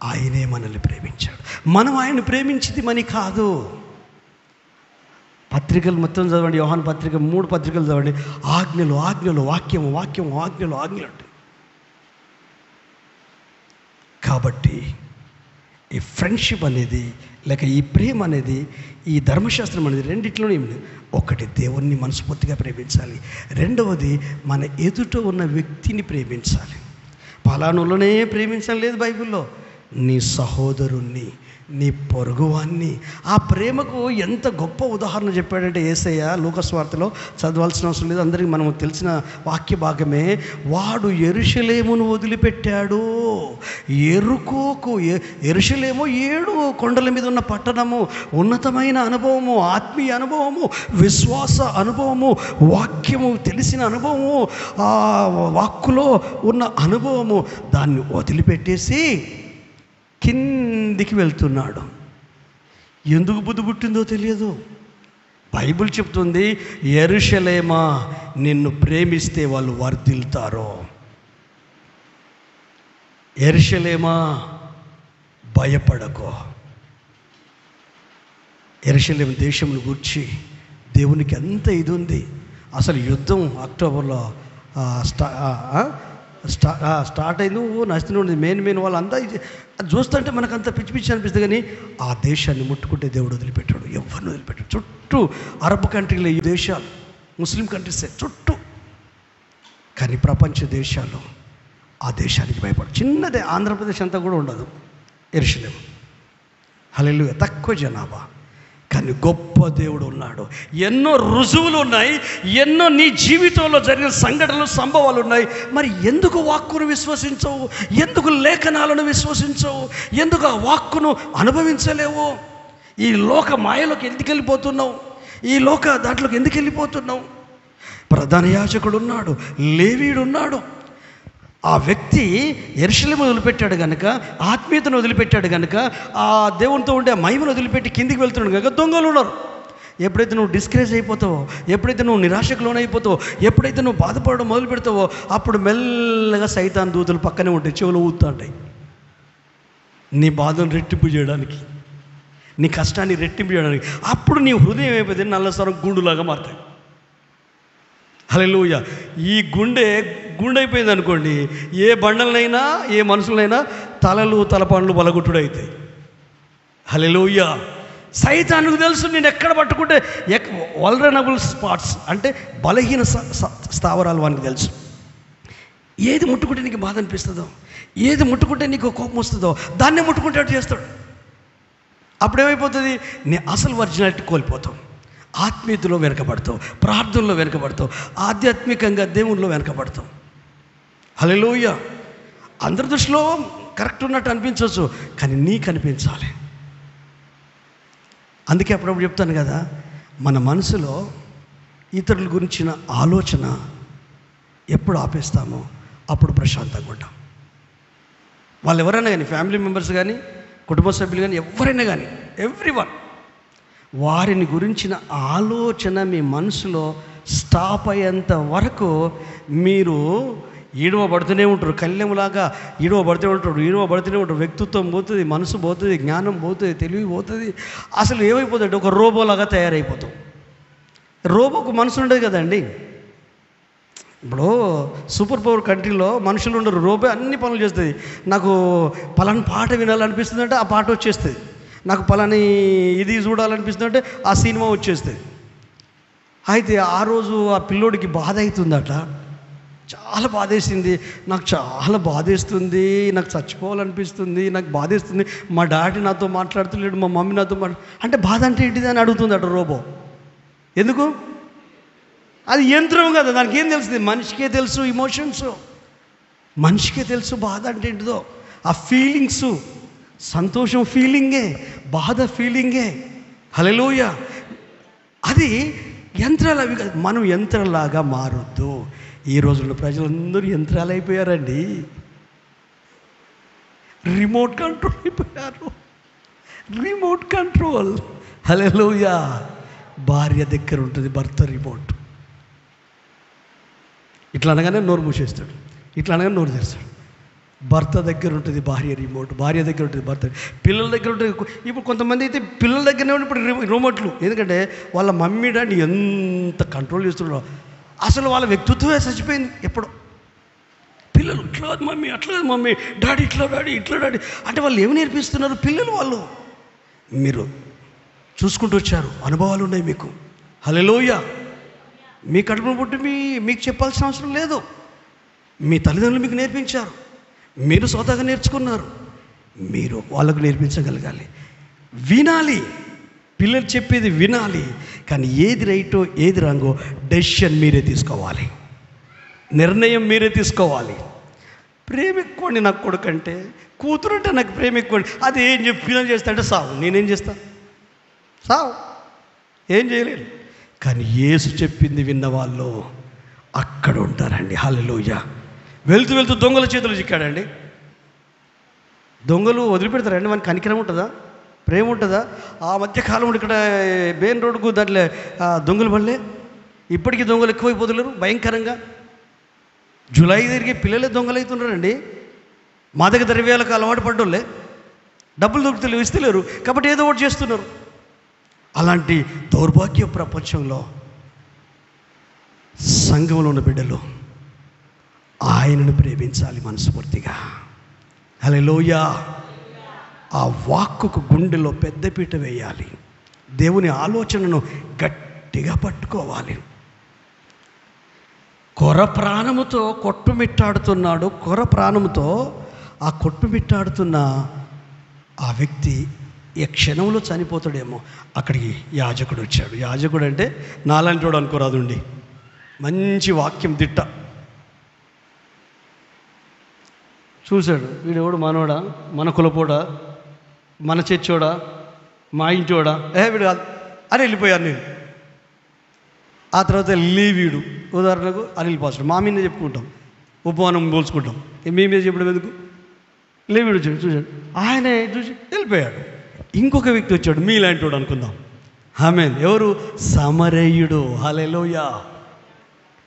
ఆయనే మనల్ని ప్రేమించాడు. మనం ఆయన్ని ప్రేమించింది మని కాదు. పత్రికలు మొత్తం చదవండి, యోహాను పత్రిక 3 పత్రికలు చదవండి. ఆజ్ఞలు ఆజ్ఞలు, వాక్యము వాక్యము, ఆజ్ఞలు ఆజ్ఞలు అంటే. కాబట్టి ఈ ఫ్రెండ్షిప్ అనేది, లేక ఈ ప్రేమ అనేది, ఈ ధర్మశాస్త్రం అనేది రెండిట్లోనే ఉంది. ఒకటి దేవుణ్ణి మనస్ఫూర్తిగా ప్రేమించాలి, రెండవది మన ఎదుట ఉన్న వ్యక్తిని ప్రేమించాలి. పలానులోనే ప్రేమించడం లేదు బైబిల్లో, నీ సహోదరుణ్ణి, నీ పొరుగువాన్ని. ఆ ప్రేమకు ఎంత గొప్ప ఉదాహరణ చెప్పాడంటే యేసయ్య లూకాసు వార్తలో, చదవాల్సిన అవసరం లేదు, అందరికీ మనం తెలిసిన వాక్య భాగమే. వాడు యెరూషలేమును వదిలిపెట్టాడు. యెరూషలేము 7 కొండల మీద ఉన్న పట్టణము, ఉన్నతమైన అనుభవము, ఆత్మీయ అనుభవము, విశ్వాస అనుభవము, వాక్యము తెలిసిన అనుభవము, ఆ వాక్కులో ఉన్న అనుభవము, దాన్ని వదిలిపెట్టేసి కిందికి వెళ్తున్నాడు. ఎందుకు బుద్ధి పుట్టిందో తెలియదు. బైబిల్ చెప్తుంది, యెరూషలేమా నిన్ను ప్రేమిస్తే వాళ్ళు వర్ధిల్తారో. యెరూషలేమా భయపడకో. యెరూషలేము దేశమును గూర్చి దేవునికి ఎంత ఇది ఉంది. అసలు యుద్ధం అక్టోబర్లో స్టార్ట్ అయింది. నష్టం ఉండేది. మెయిన్ వాళ్ళంతా అది చూస్తుంటే మనకంత పిచ్చి పిచ్చి అనిపిస్తుంది. కానీ ఆ దేశాన్ని ముట్టుకుంటే దేవుడు వదిలిపెట్టాడు, ఎవరిని వదిలిపెట్టాడు. చుట్టూ అరబ్ కంట్రీలో ఈ దేశాలు, ముస్లిం కంట్రీసే చుట్టూ. కానీ ప్రపంచ దేశాలు ఆ దేశానికి భయపడు. చిన్నదే, ఆంధ్రప్రదేశ్ అంతా కూడా ఉండదు యెరూషలేము. హల్లెలూయా. తక్కువ జనాభా, కానీ గొప్ప దేవుడు ఉన్నాడు. ఎన్నో రుజువులు ఉన్నాయి, ఎన్నో నీ జీవితంలో జరిగిన సంఘటనలు, సంభవాలు ఉన్నాయి. మరి ఎందుకు వాక్కును విశ్వసించవు? ఎందుకు లేఖనాలను విశ్వసించవు? ఎందుకు ఆ వాక్కును అనుభవించలేవు? ఈ లోక మాయలోకి ఎందుకు వెళ్ళిపోతున్నావు? ఈ లోక దాంట్లోకి ఎందుకు వెళ్ళిపోతున్నావు? ప్రధాన యాజకుడు ఉన్నాడు, లేవీయుడు ఉన్నాడు. ఆ వ్యక్తి యెరూషలేమును వదిలిపెట్టాడు కనుక, ఆత్మీయతను వదిలిపెట్టాడు కనుక, ఆ దేవునితో ఉండే మహిమను వదిలిపెట్టి కిందికి వెళ్తున్నాడు కనుక దొంగలు ఉన్నారు. ఎప్పుడైతే నువ్వు డిస్కరేజ్ అయిపోతావో, ఎప్పుడైతే నువ్వు నిరాశకు లోనైపోతావో, ఎప్పుడైతే నువ్వు బాధపడడం మొదలు పెడతావో, అప్పుడు మెల్లగా సైతాన్ దూతలు పక్కనే ఉంటాయి, చెవులు ఊదుతూ ఉంటాయి. నీ బాధను రెట్టింపు చేయడానికి, నీ కష్టాన్ని రెట్టింపు చేయడానికి. అప్పుడు నీ హృదయం అయిపోతే నల్లసరం గుండులాగా మారుతాయి. హల్లెలూయా. ఈ గుండె అయిపోయింది అనుకోండి, ఏ బండలనైనా ఏ మనుషులనైనా తలలు తలపండ్లు బలగుట్టుడు అవుతాయి. హల్లెలూయా. సైతానుకు తెలుసు నేను ఎక్కడ పట్టుకుంటే వల్నరబుల్ స్పాట్స్ అంటే బలహీన స్థావరాలు వానికి తెలుసు. ఏది ముట్టుకుంటే నీకు బాధ అనిపిస్తుందో, ఏది ముట్టుకుంటే నీకు కోపం వస్తుందో దాన్నే ముట్టుకుంటే చేస్తాడు. అప్పుడేమైపోతుంది? నీ అసలు ఒరిజినాలిటీ కోల్పోతావు. ఆత్మీయతలో వెనకబడతావు, ప్రార్థనలో వెనకబడతావు, ఆధ్యాత్మికంగా దేవునిలో వెనకబడతావు. హల్లెలూయా. అందరి దృష్టిలో కరెక్ట్ ఉన్నట్టు అనిపించవచ్చు, కానీ నీకు అనిపించాలి. అందుకే అప్పుడప్పుడు చెప్తాను కదా, మన మనసులో ఇతరుల గురించిన ఆలోచన ఎప్పుడు ఆపేస్తామో అప్పుడు ప్రశాంతంగా ఉంటాం. వాళ్ళు ఎవరైనా కానీ, ఫ్యామిలీ మెంబర్స్ కానీ, కుటుంబ సభ్యులు కానీ, ఎవరైనా కానీ, ఎవ్రీవన్, వారిని గురించిన ఆలోచన మీ మనసులో స్టాప్ అయ్యేంత వరకు మీరు ఈడవబడుతూనే ఉంటారు. కళ్యములాగా ఈడవబడుతూనే ఉంటారు. వ్యక్తిత్వం పోతుంది, మనసు పోతుంది, జ్ఞానం పోతుంది, తెలివి పోతుంది. అసలు ఏమైపోతుంది? ఒక రోబోలాగా తయారైపోతాం. రోబోకు మనసు ఉండదు కదండి. ఇప్పుడు సూపర్ పవర్ కంట్రీలో మనుషులు ఉండరు, రోబో అన్ని పనులు చేస్తుంది. నాకు పలానా పాట వినాలనిపిస్తుంది అంటే ఆ పాట వచ్చేస్తుంది. నాకు పలాని ఇది చూడాలనిపిస్తుంది అంటే ఆ సినిమా వచ్చేస్తుంది. అయితే ఆ రోజు ఆ పిల్లోడికి బాధ అవుతుందట, చాలా బాధేసింది, నాకు చాలా బాధేస్తుంది, నాకు చచ్చిపోవాలనిపిస్తుంది, నాకు బాధేస్తుంది, మా డాడీ నాతో మాట్లాడుతలేడు, మా మమ్మీ నాతో అంటే బాధ అంటే ఏంటిది అని అడుగుతుందట రోబో. ఎందుకు? అది యంత్రం కదా, దానికి ఏం తెలుస్తుంది? మనిషికే తెలుసు ఇమోషన్స్, మనిషికే తెలుసు బాధ అంటే ఏంటిదో. ఆ ఫీలింగ్స్, సంతోషం ఫీలింగే, బాధ ఫీలింగే. హల్లెలూయా. అది యంత్రాలు అవి కాదు. మనం యంత్రాలాగా మారొద్దు. ఈ రోజుల్లో ప్రజలందరూ యంత్రాలు అయిపోయారండి, రిమోట్ కంట్రోల్ అయిపోయారు, రిమోట్ కంట్రోల్. హల్లెలూయా. భార్య దగ్గర ఉంటుంది భర్త రిమోట్. ఇట్లా అనగానే నోరు మూసేస్తాడు, ఇట్లా అనగానే నోరు తెరుస్తాడు. భర్త దగ్గర ఉంటుంది భార్య రిమోట్, భార్య దగ్గర ఉంటుంది భర్త, పిల్లల దగ్గర ఉంటుంది. ఇప్పుడు కొంతమంది అయితే పిల్లల దగ్గరనే ఉండి ఇప్పుడు రిమోట్లు. ఎందుకంటే వాళ్ళ మమ్మీ డాడీ ఎంత కంట్రోల్ చేస్తున్నారో, అసలు వాళ్ళ వ్యక్తిత్వమే చచ్చిపోయింది ఎప్పుడు. పిల్లలు ఇట్లా కాదు మమ్మీ, అట్లా కాదు మమ్మీ, డాడీ ఇట్లా, డాడీ ఇట్లా, డాడీ అంటే వాళ్ళు ఏమి నేర్పిస్తున్నారు పిల్లలు? వాళ్ళు మీరు చూసుకుంటూ వచ్చారు, అనుభవాలు ఉన్నాయి మీకు. హల్లెలూయా. మీ కడుపును పుట్టి మీకు చెప్పాల్సిన అవసరం లేదు. మీ తల్లిదండ్రులు మీకు నేర్పించారు, మీరు స్వతహాగా నేర్చుకున్నారు, మీరు వాళ్ళకు నేర్పించగలగాలి. వినాలి, పిల్లలు చెప్పేది వినాలి. కానీ ఏది రైటో ఏది రాంగో డెసిషన్ మీరే తీసుకోవాలి, నిర్ణయం మీరే తీసుకోవాలి. ప్రేమ ఎక్కువండి నాకు కొడుకంటే, కూతురు అంటే నాకు ప్రేమ ఎక్కువండి. అది ఏం చెప్పినా చేస్తాంటే సావు, నేనేం చేస్తా? సావు, ఏం చేయలేను. కానీ యేసు చెప్పింది విన్నవాళ్ళు అక్కడ ఉంటారండి. హల్లెలూయా. వెళ్తూ వెళ్తూ దొంగల చేతులు చిక్కాడండి. దొంగలు వదిలిపెడతారండి? మనకి కనికరం ఉంటుందా? ప్రేమ ఉంటుందా? ఆ మధ్యకాలంలో ఇక్కడ మెయిన్ రోడ్డుకు దాంట్లో దొంగలు పడలే. ఇప్పటికీ దొంగలు ఎక్కువైపోతున్నారు భయంకరంగా. జూలై తిరిగి పిల్లలే దొంగలు అవుతున్నారండి. మాదక ద్రవ్యాలకు అలవాటు పడ్డోళ్ళే, డబ్బులు దొరుకుతలేవు, ఇస్తలేరు, కాబట్టి ఏదో ఒకటి చేస్తున్నారు. అలాంటి దౌర్భాగ్య ప్రపంచంలో సంఘంలో ఉన్న బిడ్డలు ఆయనను ప్రేమించాలి మనస్ఫూర్తిగా. హల్లెలూయా. ఆ వాక్కుకు గుండెలో పెద్దపీట వేయాలి. దేవుని ఆలోచనను గట్టిగా పట్టుకోవాలి. కొర ప్రాణముతో కొట్టుమిట్టాడుతున్నాడు. కొర ప్రాణముతో ఆ కొట్టుమిట్టాడుతున్న ఆ వ్యక్తి ఈ క్షణంలో చనిపోతాడేమో. అక్కడికి యాజకుడు వచ్చాడు. యాజకుడు అంటే నాలాంటి వాడు అనుకోరాదుండి, మంచి వాక్యం దిట్ట. చూశాడు, వీడెవడు మనోడా, మన కులపోడా, మన చర్చోడా, మా ఇంటోడా, వీడు అని వెళ్ళిపోయాను నేను. ఆ తర్వాత లీవీడు, ఉదాహరణకు అనిల్ పాస్టర్, మా మీద చెప్పుకుంటాం, ఉపమానం పోల్చుకుంటాం, మీ మీద చెప్పడం ఎందుకు? లీవీడు వచ్చాడు, చూశాడు, ఆయన చూసి వెళ్ళిపోయాడు. ఇంకొక వ్యక్తి వచ్చాడు, మీలాంటి వాడు అనుకుందాం. ఆమేన్. ఎవరు? సమరయుడు. హల్లెలూయా.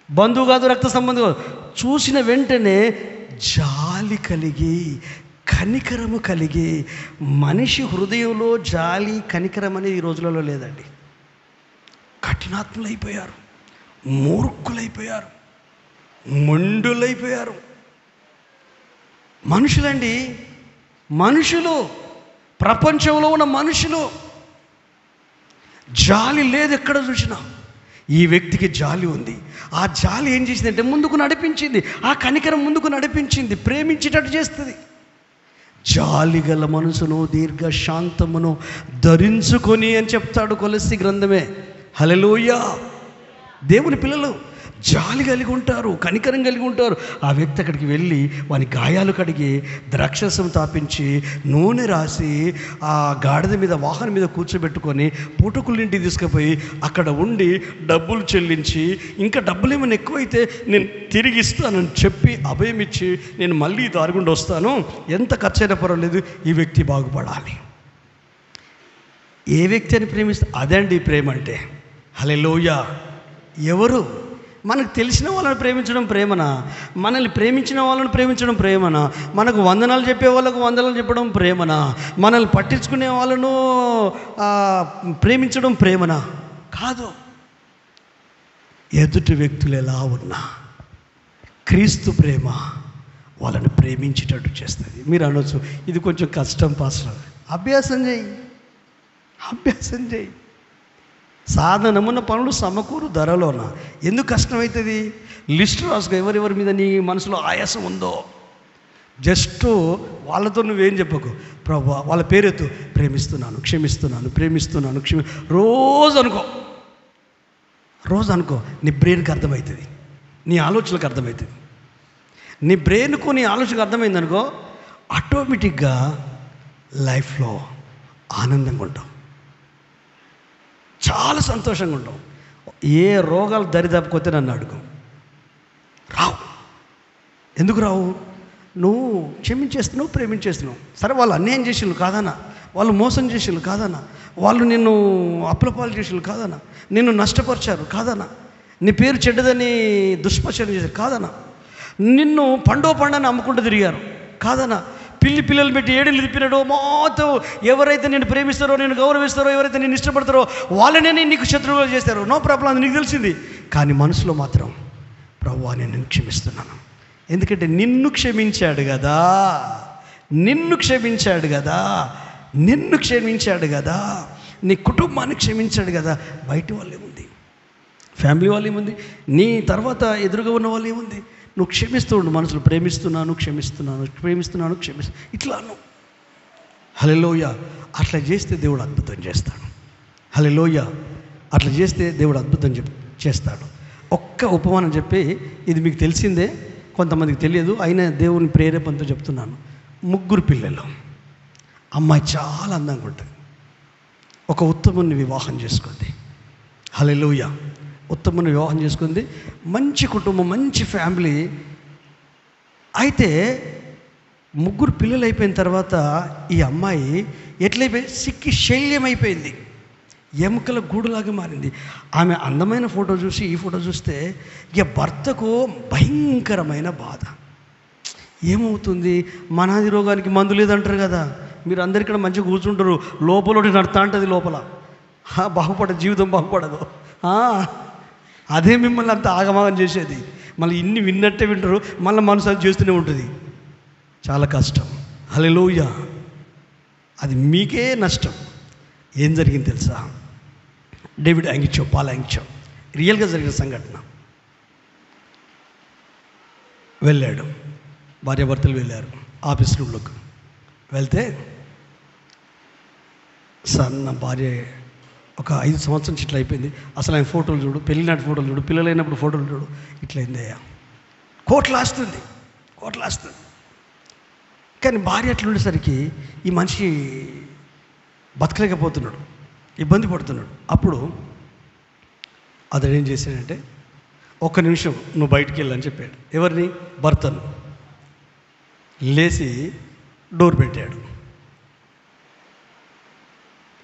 బంధువు కాదు, రక్త సంబంధం కాదు. చూసిన వెంటనే జాలి కలిగి, కనికరము కలిగి. మనిషి హృదయంలో జాలి కనికరం అనేది ఈ రోజులలో లేదండి. కఠినాత్ములైపోయారు, మూర్ఖులైపోయారు, మొండులైపోయారు. మనుషులండి, మనుషులు, ప్రపంచంలో ఉన్న మనుషులు. జాలి లేదు ఎక్కడ చూసినా. ఈ వ్యక్తికి జాలి ఉంది. ఆ జాలి ఏం చేసిందంటే ముందుకు నడిపించింది. ఆ కనికరం ముందుకు నడిపించింది, ప్రేమించేటట్టు చేస్తుంది. జాలి గల మనసును దీర్ఘశాంతమును ధరించుకొని అని చెప్తాడు కొలస్సీ గ్రంథమే. హల్లెలూయా. దేవుని పిల్లలు జాలి కలిగి ఉంటారు, కనికరం కలిగి ఉంటారు. ఆ వ్యక్తి అక్కడికి వెళ్ళి వాని గాయాలు కడిగి ద్రాక్షరసం తాపించి నూనె రాసి ఆ గాడిద మీద, వాహనం మీద కూర్చోబెట్టుకొని పూటకులింటికి తీసుకుపోయి అక్కడ ఉండి డబ్బులు చెల్లించి, ఇంకా డబ్బులు ఏమైనా ఎక్కువైతే నేను తిరిగి ఇస్తానని చెప్పి అభయం ఇచ్చి, నేను మళ్ళీ దారుగుండా వస్తాను, ఎంత ఖర్చైనా పర్వాలేదు, ఈ వ్యక్తి బాగుపడాలి. ఏ వ్యక్తి అని ప్రేమిస్తే అదండి ప్రేమ అంటే. హల్లెలూయా. ఎవరు? మనకు తెలిసిన వాళ్ళని ప్రేమించడం ప్రేమనా? మనల్ని ప్రేమించిన వాళ్ళని ప్రేమించడం ప్రేమనా? మనకు వందనాలు చెప్పే వాళ్ళకు వందనాలు చెప్పడం ప్రేమనా? మనల్ని పట్టించుకునే వాళ్ళను ప్రేమించడం ప్రేమనా? కాదు. ఎదుటి వ్యక్తులు ఎలా ఉన్నా క్రీస్తు ప్రేమ వాళ్ళని ప్రేమించేటట్టు చేస్తుంది. మీరు అనొచ్చు, ఇది కొంచెం కష్టం పాస్టర్. అభ్యాసం చేయి, అభ్యాసం చేయి. సాధనమున్న పనులు సమకూరు ధరలోన. ఎందుకు కష్టమవుతుంది? లిస్ట్ రాసుకో, ఎవరెవరి మీద నీ మనసులో ఆయాసం ఉందో. జస్ట్ వాళ్ళతో నువ్వేం చెప్పకు, ప్రభువా వాళ్ళ పేరెత్తు, ప్రేమిస్తున్నాను, క్షమిస్తున్నాను, ప్రేమిస్తున్నాను, రోజు అనుకో, రోజు అనుకో. నీ బ్రెయిన్కి అర్థమవుతుంది, నీ ఆలోచనలకు అర్థమవుతుంది. నీ బ్రెయిన్కు నీ ఆలోచనకు అర్థమైందనుకో, ఆటోమేటిక్గా లైఫ్లో ఆనందంగా ఉంటాం, చాలా సంతోషంగా ఉంటాం. ఏ రోగాలు దరిదాపుకొస్తే నన్ను అడుగు, రావు. ఎందుకు రావు? నువ్వు క్షమించేస్తున్నావు, ప్రేమించేస్తున్నావు. సరే, వాళ్ళు అన్యాయం చేసేళ్ళు కాదన్నా, వాళ్ళు మోసం చేసేళ్ళు కాదన్నా, వాళ్ళు నిన్ను అప్పులపాలు చేసేళ్ళు కాదన్నా, నిన్ను నష్టపరిచారు కాదన్నా, నీ పేరు చెడ్డదని దుష్ప్రచారం చేశారు కాదన్నా, నిన్ను పండని అమ్ముకుంటూ తిరిగారు కాదన్నా, పిల్లలు పెట్టి ఏడులు తిప్పినాడో మొత్తం ఎవరైతే నేను ప్రేమిస్తారో, నేను గౌరవిస్తారో, ఎవరైతే నేను ఇష్టపడతారో వాళ్ళనే నీకు శత్రువులు చేస్తారు. నో ప్రాబ్లం, అది నీకు తెలిసింది. కానీ మనసులో మాత్రం ప్రభువా నేను క్షమిస్తున్నాను, ఎందుకంటే నిన్ను క్షమించాడు కదా, నిన్ను క్షమించాడు కదా, నిన్ను క్షమించాడు కదా, నీ కుటుంబాన్ని క్షమించాడు కదా. బయట వాళ్ళు ఏముంది, ఫ్యామిలీ వాళ్ళు ఏముంది, నీ తర్వాత ఎదురుగా ఉన్న వాళ్ళు ఏముంది, నువ్వు క్షమిస్తూ ఉండు. మనసులో ప్రేమిస్తున్నాను, క్షమిస్తున్నాను, ప్రేమిస్తున్నాను, ఇట్లాను. హల్లెలూయా. అట్లా చేస్తే దేవుడు అద్భుతం చేస్తాడు. హల్లెలూయా. అట్లా చేస్తే దేవుడు అద్భుతం చేస్తాడు. ఒక్క ఉపమానం చెప్పి, ఇది మీకు తెలిసిందే, కొంతమందికి తెలియదు, అయినా దేవుని ప్రేరేపణతో చెప్తున్నాను. 3 పిల్లలు, అమ్మాయి చాలా అందంగా ఉంటుంది, ఒక ఉత్తముని వివాహం చేసుకుంది. హల్లెలూయా. ఉత్తముని వివాహం చేసుకుంది, మంచి కుటుంబం, మంచి ఫ్యామిలీ. అయితే 3 పిల్లలు అయిపోయిన తర్వాత ఈ అమ్మాయి ఎట్లయిపోయి సిక్కి శల్యం అయిపోయింది, ఎముకల గూడులాగా మారింది. ఆమె అందమైన ఫోటో చూసి ఈ ఫోటో చూస్తే ఇక భర్తకు భయంకరమైన బాధ. ఏమవుతుంది, మనాది రోగానికి మందు లేదంటారు కదా, మీరు అందరిక్కడ మంచిగా కూర్చుంటారు, లోపల నడతా ఉంటుంది, లోపల బాగుపడదు, జీవితం బాగుపడదు. అదే మిమ్మల్ని అంత ఆగమాగం చేసేది. మళ్ళీ ఇన్ని విన్నట్టే వింటారు, మళ్ళీ మనసు అది చేస్తూనే ఉంటుంది. చాలా కష్టం. హల్లెలూయా. అది మీకే నష్టం. ఏం జరిగింది తెలుసా? డేవిడ్ యాంగిచో, పాల్ యాంగిచో, రియల్గా జరిగిన సంఘటన. వెళ్ళాడు, భార్యాభర్తలు వెళ్ళారు ఆఫీస్ రూమ్లోకి. వెళ్తే, సార్ నా భార్య ఒక 5 సంవత్సరం ఇట్లా అయిపోయింది, అసలు ఆయన ఫోటోలు చూడు, పెళ్ళినాటి ఫోటోలు చూడు, పిల్లలైనప్పుడు ఫోటోలు చూడు, ఇట్లయిందయ్యా. కోట్లాస్తుంది. కానీ భార్య అట్లా ఉండేసరికి ఈ మనిషి బతకలేకపోతున్నాడు, ఇబ్బంది పడుతున్నాడు. అప్పుడు అతడు ఏం చేశాడంటే, 1 నిమిషం నువ్వు బయటికి వెళ్ళని చెప్పాడు. ఎవరిని? భర్తను. లేచి డోర్ పెట్టాడు,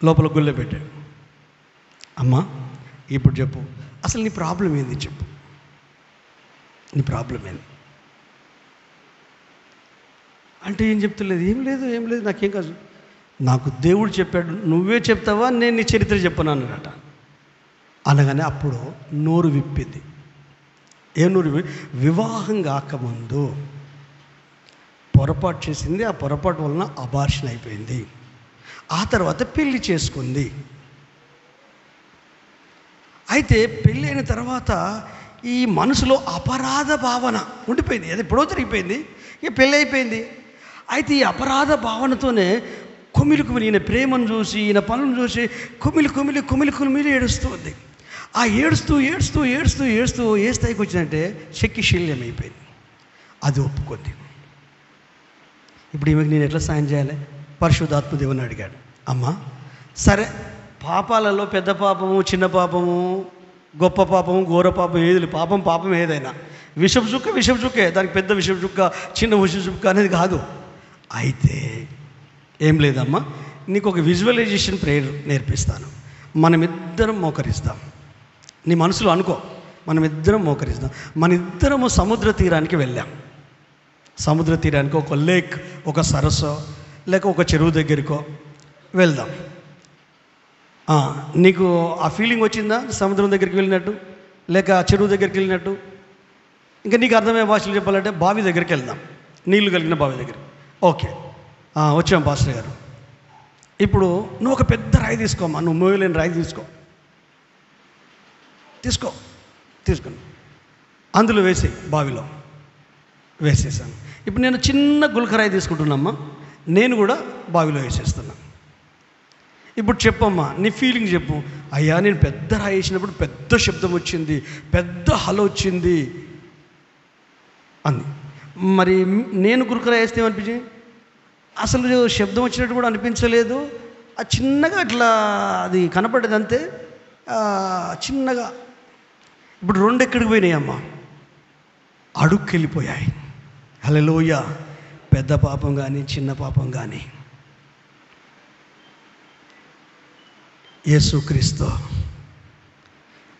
లోపల గుళ్ళె పెట్టాడు. అమ్మా, ఇప్పుడు చెప్పు, అసలు నీ ప్రాబ్లం ఏంది చెప్పు, నీ ప్రాబ్లం ఏంది అంటే ఏం చెప్తలేదు. ఏం లేదు నాకేం కాదు, నాకు దేవుడు చెప్పాడు, నువ్వే చెప్తావా, నేను నీ చరిత్ర చెప్పను అన్నట. అనగానే అప్పుడు నోరు విప్పింది. ఏ నోరు? వివాహం కాకముందు పొరపాటు చేసింది, ఆ పొరపాటు వలన అబార్షన్ అయిపోయింది, ఆ తర్వాత పెళ్లి చేసుకుంది. అయితే పెళ్ళి అయిన తర్వాత ఈ మనసులో అపరాధ భావన ఉండిపోయింది. అది ఎప్పుడో జరిగిపోయింది, ఇక పెళ్ళి అయిపోయింది. అయితే ఈ అపరాధ భావనతోనే కుమిలి ఈయన ప్రేమను చూసి, ఈయన పనులను చూసి కుమిలి ఏడుస్తూ ఉంది. ఆ ఏడుస్తూ ఏ స్థాయికి వచ్చిందంటే శక్తి శల్యం అయిపోయింది. అది ఒప్పుకుంది. ఇప్పుడు ఈమెకి నేను ఎట్లా సాయం చేయాలి? పరిశుద్ధాత్మ దేవుని అడిగాడు. అమ్మా, సరే, పాపాలలో పెద్ద పాపము, చిన్న పాపము, గొప్ప పాపము, ఘోర పాపం ఏది, పాపం ఏదైనా విషపు చుక్కే, దానికి పెద్ద విషపు చుక్క, చిన్న విషపు చుక్క అనేది కాదు. అయితే ఏం లేదమ్మా, నీకు ఒక విజువలైజేషన్ ప్రేయర్ నేర్పిస్తాను. మనమిద్దరం మోకరిస్తాం. నీ మనసులో అనుకో, మనమిద్దరం మోకరిస్తాం. మనిద్దరము సముద్ర తీరానికి వెళ్ళాం. సముద్ర తీరానికి, ఒక లేక్, ఒక సరస్సు, లేక ఒక చెరువు దగ్గరికో వెళ్దాం. నీకు ఆ ఫీలింగ్ వచ్చిందా? సముద్రం దగ్గరికి వెళ్ళినట్టు, లేక చెరువు దగ్గరికి వెళ్ళినట్టు? ఇంకా నీకు అర్థమయ్యే భాషలు చెప్పాలంటే బావి దగ్గరికి వెళ్దాం, నీళ్లు కలిగిన బావి దగ్గరికి. ఓకే, వచ్చాం పాస్టర్ గారు. ఇప్పుడు నువ్వు ఒక పెద్ద రాయి తీసుకోమ్మా, నువ్వు మోయలేని రాయి తీసుకోండి. అందులో వేసేయి, బావిలో వేసేసాను. ఇప్పుడు నేను చిన్న గుల్కరాయి తీసుకుంటున్నామ్మా, నేను కూడా బావిలో వేసేస్తున్నాను. ఇప్పుడు చెప్పమ్మా నీ ఫీలింగ్ చెప్పు. అయ్యా నేను పెద్ద రాయి వేసినప్పుడు పెద్ద శబ్దం వచ్చింది, పెద్ద హలో వచ్చింది అంది. మరి నేను గుల్కరాయి వేస్తే ఏమనిపించింది? అసలు శబ్దం వచ్చినట్టు కూడా అనిపించలేదు, ఆ చిన్నగా అట్లా అది కనపడ్డది అంతే, చిన్నగా. ఇప్పుడు రెండు ఎక్కడికి పోయినాయి అమ్మా? అడుక్కెళ్ళిపోయాయి. హల్లెలూయా. పెద్ద పాపం కానీ చిన్న పాపం కానీ యేసుక్రీస్తు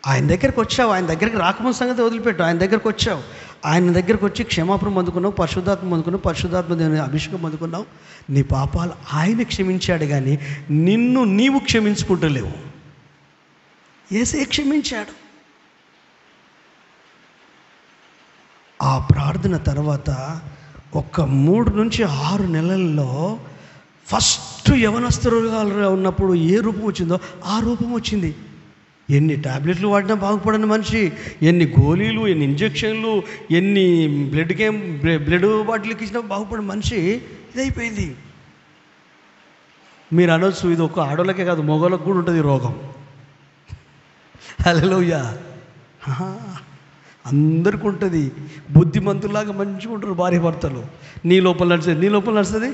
ఆయన దగ్గరికి వచ్చావు, ఆయన దగ్గరికి రాకముందు సంగతి వదిలిపెట్టు. ఆయన దగ్గరికి వచ్చావు, ఆయన దగ్గరికి వచ్చి క్షమాపణ పొందుకున్నావు, పరిశుద్ధాత్మ పొందుకున్నావు, పరిశుద్ధాత్మ దేవుని అభిషేకం పొందుకున్నావు. నీ పాపాలు ఆయన క్షమించాడు, కానీ నిన్ను నీవు క్షమించుకుంటలేవు. యేసే క్షమించాడు. ఆ ప్రార్థన తర్వాత ఒక 3 నుంచి 6 నెలల్లో ఫస్ట్ యవనస్తులుగా ఉన్నప్పుడు ఏ రూపం వచ్చిందో ఆ రూపం వచ్చింది. ఎన్ని టాబ్లెట్లు వాడినా బాగుపడని మనిషి, ఎన్ని గోళీలు, ఎన్ని ఇంజక్షన్లు, ఎన్ని బ్లడ్ బాటిల్కి ఇచ్చినా బాగుపడిన మనిషి ఇదైపోయింది. మీరు అనొచ్చు ఇది ఒక ఆడోళ్ళకే కాదు మగవాళ్ళకి కూడా ఉంటుంది రోగం. హల్లెలూయా. అందరికీ ఉంటుంది. బుద్ధిమంతులాగా మంచిగా ఉంటారు భార్య భర్తలు. నీ లోపల నడుస్తుంది, నీ లోపల నడుస్తుంది,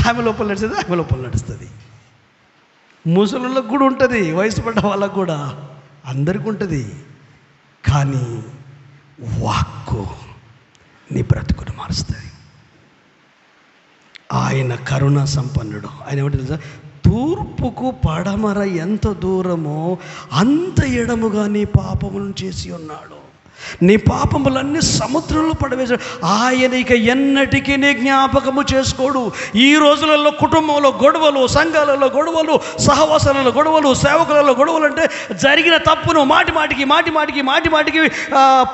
ఆమె లోపల నడుస్తుంది, ఆమె లోపల నడుస్తుంది. ముసలుళ్ళకు కూడా ఉంటుంది, వయసు పడ్డ వాళ్ళకు కూడా అందరికీ ఉంటుంది. కానీ వాక్కు నీ బ్రతుకును మారుస్తుంది. ఆయన కరుణ సంపన్నుడు. ఆయన ఏమంటే తెలుసా? తూర్పుకు పడమర ఎంత దూరమో అంత ఎడముగా నీ పాపములను చేసి ఉన్నాడు. నీ పాపములన్నీ సముద్రంలో పడవేశాడు. ఆయన ఇక ఎన్నటికీ నీ జ్ఞాపకము చేసుకోడు. ఈ రోజులలో కుటుంబంలో గొడవలు, సంఘాలలో గొడవలు, సహవాసాలలో గొడవలు, సేవకులలో గొడవలు అంటే జరిగిన తప్పును మాటి మాటికి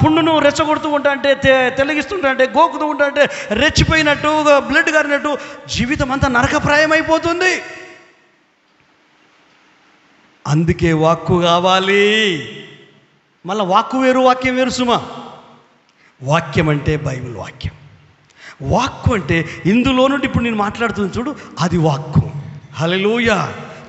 పుండును రెచ్చగొడుతూ ఉంటా అంటే, తెలగిస్తుంటా అంటే, గోకుతూ ఉంటా అంటే, రెచ్చిపోయినట్టు, బ్లడ్ గారినట్టు జీవితం అంతా నరకప్రాయమైపోతుంది. అందుకే వాక్కు కావాలి. మళ్ళీ వాక్కు వేరు, వాక్యం వేరు సుమా. వాక్యం అంటే బైబిల్ వాక్యం. వాక్కు అంటే ఇందులో నుండి ఇప్పుడు నేను మాట్లాడుతుంది చూడు, అది వాక్కు. హల్లెలూయా.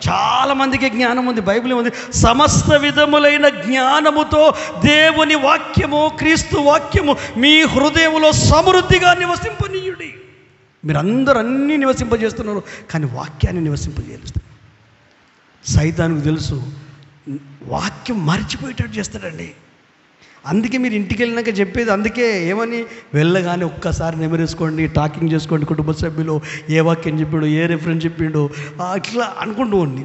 చాలామందికి జ్ఞానం ఉంది, బైబిల్ ఉంది. సమస్త విధములైన జ్ఞానముతో దేవుని వాక్యము, క్రీస్తు వాక్యము మీ హృదయంలో సమృద్ధిగా నివసింపనీయుడి. మీరందరూ అన్నీ నివసింపజేస్తున్నారు, కానీ వాక్యాన్ని నివసింపజేస్తారు. సైతానుకు తెలుసు వాక్యం మర్చిపోయేటట్టు చేస్తాడండి. అందుకే మీరు ఇంటికి వెళ్ళినాక చెప్పేది అందుకే ఏమని, వెళ్ళగానే ఒక్కసారి నెమరేసుకోండి, టాకింగ్ చేసుకోండి కుటుంబ సభ్యులు, ఏ వాక్యం చెప్పిండు, ఏ రెఫరెన్స్ చెప్పిండు, ఇట్లా అనుకుంటూ ఉండి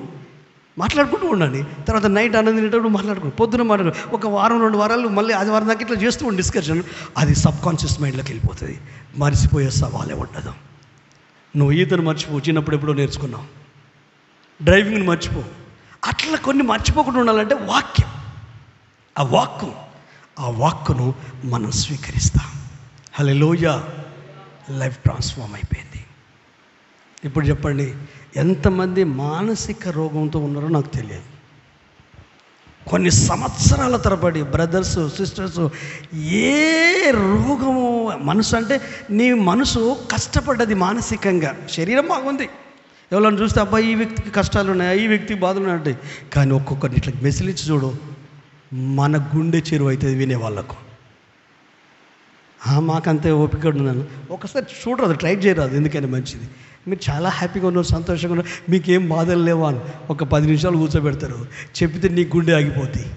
మాట్లాడుకుంటూ ఉండండి. తర్వాత నైట్ అన్నం తినేటప్పుడు మాట్లాడుకోండి, పొద్దున మాట్లాడు. ఒక వారం 2 వారాలు మళ్ళీ ఆదివారం దాకా ఇట్లా చేస్తూ ఉండి డిస్కషన్. అది సబ్కాన్షియస్ మైండ్లోకి వెళ్ళిపోతుంది. మర్చిపోయే సవాలే ఉండదు. నువ్వు ఈతను మర్చిపో, చిన్నప్పుడు ఎప్పుడో నేర్చుకున్నావు. డ్రైవింగ్ని మర్చిపో. అట్లా కొన్ని మర్చిపోకుండా ఉండాలంటే వాక్యం, ఆ వాక్కును మనం స్వీకరిస్తాం. హల్లెలూయా. లైఫ్ ట్రాన్స్ఫార్మ్ అయిపోయింది. ఇప్పుడు చెప్పండి, ఎంతమంది మానసిక రోగంతో ఉన్నారో నాకు తెలియదు. కొన్ని సంవత్సరాల తరబడి బ్రదర్స్, సిస్టర్స్, ఏ రోగము, మనసు అంటే నీ మనసు కష్టపడ్డది మానసికంగా. శరీరం బాగుంది, ఎవరైనా చూస్తే అబ్బాయి ఈ వ్యక్తికి కష్టాలు ఉన్నాయి, ఈ వ్యక్తికి బాధలు ఉన్నాయి, కానీ ఒక్కొక్కరిని ఇట్లా మెసిలించి చూడు, మన గుండె చెరువు అవుతుంది వినేవాళ్ళకు. మాకంతే ఓపిక ఉన్నాను. ఒకసారి చూడరాదు, ట్రై చేయరాదు, ఎందుకని మంచిది. మీరు చాలా హ్యాపీగా ఉన్నారు, సంతోషంగా ఉన్నారు, మీకేం బాధలు లేవా అని ఒక 10 నిమిషాలు కూర్చోబెడతారు. చెప్తే నీ గుండె ఆగిపోతాయి.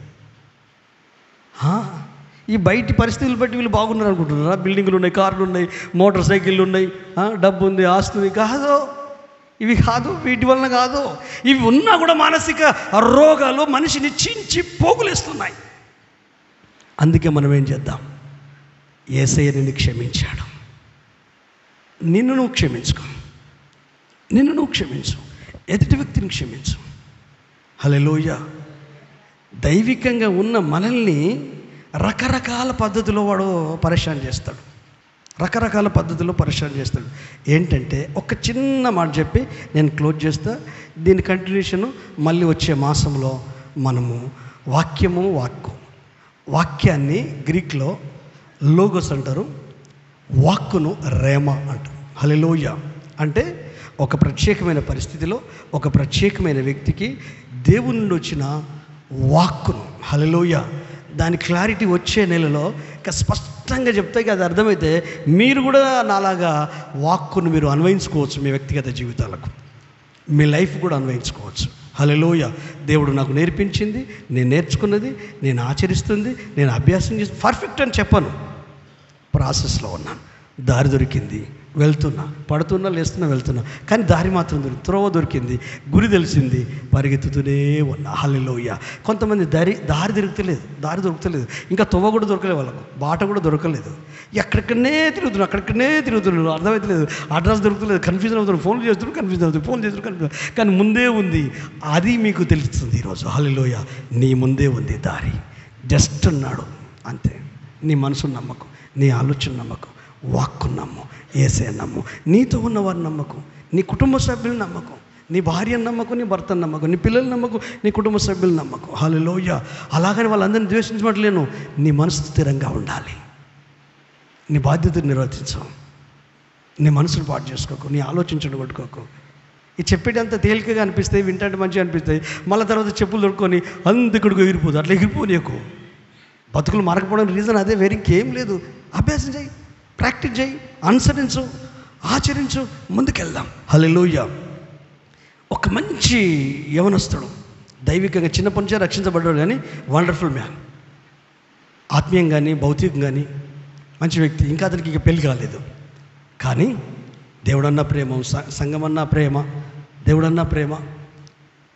ఈ బయటి పరిస్థితులు బట్టి వీళ్ళు బాగున్నారు అనుకుంటున్నారా? బిల్డింగ్లు ఉన్నాయి, కార్లు ఉన్నాయి, మోటార్ సైకిళ్ళు ఉన్నాయి, డబ్బు ఉంది, ఆస్తి ఉంది. కాదు, ఇవి కాదు, వీటి వలన కాదు. ఇవి ఉన్నా కూడా మానసిక రోగాలు మనిషిని చించి పోగులేస్తున్నాయి. అందుకే మనం ఏం చేద్దాం? యేసయ్య నిన్ను క్షమించాడు, నిన్ను నువ్వు క్షమించుకో, నిన్ను నువ్వు క్షమించు, ఎదుటి వ్యక్తిని క్షమించు. హల్లెలూయా. దైవికంగా ఉన్న మనల్ని రకరకాల పద్ధతిలో వాడు పరేషాన్ చేస్తాడు, రకరకాల పద్ధతుల్లో పరిశీలన చేస్తాడు. ఏంటంటే ఒక చిన్న మాట చెప్పి నేను క్లోజ్ చేస్తా. దీని కంటిన్యూషను మళ్ళీ వచ్చే మాసంలో మనము వాక్యాన్ని గ్రీక్లో లోగోస్ అంటారు, వాక్కును రేమ అంటారు. హల్లెలూయా. అంటే ఒక ప్రత్యేకమైన పరిస్థితిలో ఒక ప్రత్యేకమైన వ్యక్తికి దేవుని నుండి వచ్చిన వాక్కును, హల్లెలూయా, దాని క్లారిటీ వచ్చే నెలలో ఇంకా స్పష్టంగా చెప్తే అది అర్థమైతే మీరు కూడా నాలాగా వాక్కును మీరు అన్వయించుకోవచ్చు. మీ వ్యక్తిగత జీవితాలకు, మీ లైఫ్ కూడా అన్వయించుకోవచ్చు. హల్లెలూయా. దేవుడు నాకు నేర్పించింది, నేను నేర్చుకున్నది, నేను ఆచరిస్తుంది, నేను అభ్యాసం చేసి పర్ఫెక్ట్ అని చెప్పను. ప్రాసెస్లో ఉన్నాను. దారి దొరికింది, వెళ్తున్నా, పడుతున్నా, లేస్తున్నా, వెళ్తున్నా, కానీ దారి మాత్రం దొరికింది, త్రోవ దొరికింది, గురి తెలిసింది, పరిగెత్తుతూనే ఉన్నా. హల్లెలూయా. కొంతమంది దారి దొరుకుతలేదు, ఇంకా త్రోవ కూడా దొరకలేదు, వాళ్ళకు బాట కూడా దొరకలేదు, అక్కడికనే తిరుగుతున్నారు, అర్థమవుతలేదు, అడ్రస్ దొరుకుతలేదు, కన్ఫ్యూజన్ అవుతున్నారు, ఫోన్లు చేస్తున్నారు, కానీ ముందే ఉంది. అది మీకు తెలుస్తుంది ఈరోజు. హల్లెలూయా. నీ ముందే ఉంది దారి, జస్ట్ అన్నాడు అంతే. నీ మనసును నమ్మకు, నీ ఆలోచన నమ్మకు, వాక్కు నమ్ము, యేసయ్య నమ్ము, నీతో ఉన్నవారిని నమ్మకు, నీ కుటుంబ సభ్యులను నమ్మకు, నీ భార్యను నమ్మకు, నీ భర్తను నమ్మకు, నీ పిల్లలు నమ్మకు, నీ కుటుంబ సభ్యులను నమ్మకు. హల్లెలూయా. అలాగని వాళ్ళందరినీ ద్వేషించట్లేను. నీ మనసు స్థిరంగా ఉండాలి, నీ బాధ్యతను నిర్వర్తించు, నీ మనసును పాటు చేసుకోకు, నీ ఆలోచించడం కొట్టుకోకు. ఈ చెప్పేటి అంత తేలికగా అనిపిస్తాయి, వింటే మంచిగా అనిపిస్తాయి, మళ్ళీ తర్వాత చెప్పులు దొరుకుని ఇక్కడికి ఎగిరిపోదు. అట్లా ఎగిరిపోనీకు. బతుకులు మారకపోవడం రీజన్ అదే, వేరే ఇంకేం లేదు. అభ్యాసం చేయి, ప్రాక్టీస్ చేయి, అనుసరించు, ఆచరించు, ముందుకెళ్దాం. హల్లెలూయా. ఒక మంచి యవనస్తుడు, దైవికంగా చిన్నప్పటి నుంచే రక్షించబడ్డాడు, కానీ వండర్ఫుల్ మ్యాన్, ఆత్మీయంగా కానీ భౌతికంగా కానీ మంచి వ్యక్తి. ఇంకా అతనికి ఇక పెళ్లి కాలేదు, కానీ దేవుడన్నా ప్రేమ, సంఘమన్నా ప్రేమ, దేవుడన్నా ప్రేమ,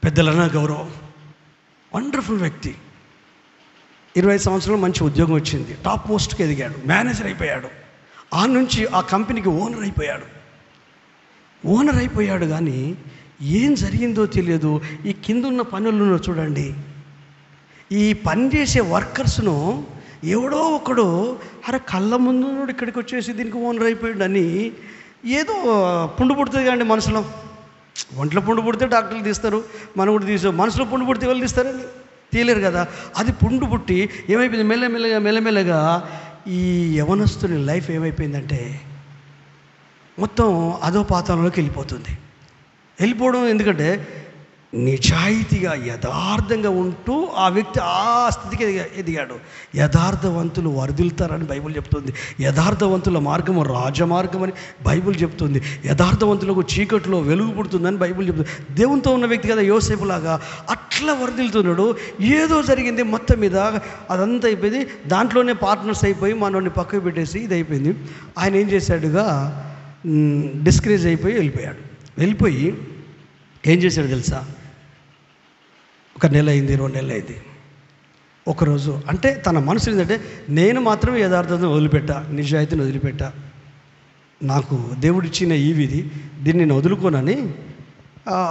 పెద్దలన్నా గౌరవం, వండర్ఫుల్ వ్యక్తి. 20 సంవత్సరాలు మంచి ఉద్యోగం వచ్చింది, టాప్ పోస్ట్కి ఎదిగాడు, మేనేజర్ అయిపోయాడు, ఆ నుంచి ఆ కంపెనీకి ఓనర్ అయిపోయాడు. కానీ ఏం జరిగిందో తెలియదు. ఈ కింద ఉన్న పనులను చూడండి, ఈ పని చేసే వర్కర్స్ను ఎవడో ఒకడు అరే కళ్ళ ముందు ఇక్కడికి వచ్చేసి దీనికి ఓనర్ అయిపోయాడు అని ఏదో పుండు పుడుతుంది కానీ మనసులో. ఒంట్లో పుండు పుడితే డాక్టర్లు తీస్తారు, మనం కూడా తీసాం. మనసులో పుండు పుడితే ఎవరు తీస్తారని తీయలేరు కదా. అది పుండు పుట్టి ఏమైపోయింది, మెల్లమెల్లగా ఈ యవనస్తుని లైఫ్ ఏమైపోయిందంటే మొత్తం అదో పాతాళంలోకి వెళ్ళిపోవడం. ఎందుకంటే నిజాయితీగా యథార్థంగా ఉంటూ ఆ వ్యక్తి ఆ స్థితికి ఎదిగాడు. యథార్థవంతులు వర్ధిల్తారని బైబిల్ చెప్తుంది. యథార్థవంతుల మార్గము రాజమార్గం అని బైబిల్ చెప్తుంది. యథార్థవంతులకు చీకట్లో వెలుగు పుడుతుందని బైబిల్ చెప్తుంది. దేవునితో ఉన్న వ్యక్తి కదా యోసేపులాగా అట్లా వర్ధిల్తున్నాడు. ఏదో జరిగింది, మొత్తం మీద అదంతా అయిపోయింది. దాంట్లోనే పార్ట్నర్స్ అయిపోయి మనల్ని పక్కకు పెట్టేసి ఇది అయిపోయింది. ఆయన ఏం చేశాడుగా, డిస్కరేజ్ అయిపోయి వెళ్ళిపోయి ఏం చేశాడు తెలుసా, 1 నెల అయింది, 2 నెలలు అయింది. ఒకరోజు అంటే తన మనసు ఏంటంటే నేను మాత్రమే యథార్థతను వదిలిపెట్టా, నిజాయితీని వదిలిపెట్టా, నాకు దేవుడిచ్చిన ఈ విధి, దీన్ని నేను వదులుకోనని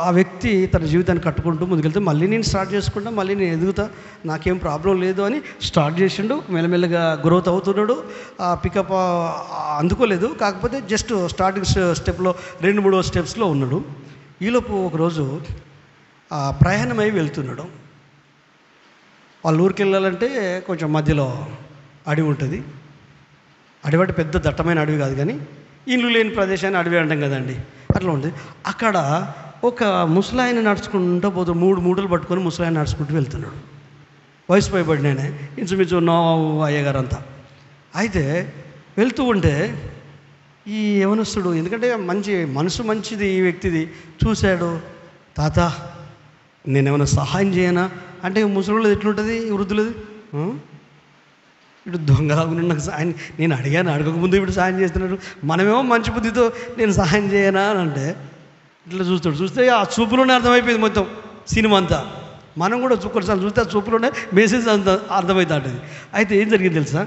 ఆ వ్యక్తి తన జీవితాన్ని కట్టుకుంటూ ముందుకెళ్తే మళ్ళీ నేను స్టార్ట్ చేసుకుంటా, మళ్ళీ నేను ఎదుగుతా, నాకేం ప్రాబ్లం లేదు అని స్టార్ట్ చేసిండు. మెల్లమెల్లగా గ్రోత్ అవుతున్నాడు. పికప్ అందుకోలేదు, కాకపోతే జస్ట్ స్టార్టింగ్ స్టెప్లో 2-3 స్టెప్స్లో ఉన్నాడు. ఈలోపు ఒకరోజు ప్రయాణమై వెళ్తున్నాడు. వాళ్ళ ఊరికి వెళ్ళాలంటే కొంచెం మధ్యలో అడవి ఉంటుంది. అడవి అంటే పెద్ద దట్టమైన అడవి కాదు, కానీ ఇల్లు లేని ప్రదేశాన్ని అడవి అంటాం కదండి, అట్లా ఉంటుంది. అక్కడ ఒక ముసలాయన నడుచుకుంటూ పోతూ 3 మూటలు పట్టుకొని ముసలాయన నడుచుకుంటూ వెళ్తున్నాడు. వయసు పైబడినానే, ఇంచుమించు అయ్యగారు అంతా. అయితే వెళ్తూ ఉంటే ఈ యవనస్తుడు, ఎందుకంటే మనసు మంచిది ఈ వ్యక్తిది, చూశాడు. తాత నేనేమైనా సహాయం చేయనా అంటే, ముసలిది ఎట్లుంటుంది, వృద్ధులది ఇటు దొంగలాగా నాకు సాయం, నేను అడగకముందు ఇప్పుడు సాయం చేస్తున్నాడు. మనమేమో మంచి బుద్ధితో నేను సహాయం చేయనా అని అంటే ఇట్లా చూస్తే ఆ చూపులోనే అర్థమైపోయింది మొత్తం సినిమా అంతా. మనం కూడా కొన్నిసార్లు చూస్తే ఆ చూపులోనే మెసేజ్ అంత అర్థమవుతుంది. అయితే ఏం జరిగింది తెలుసా,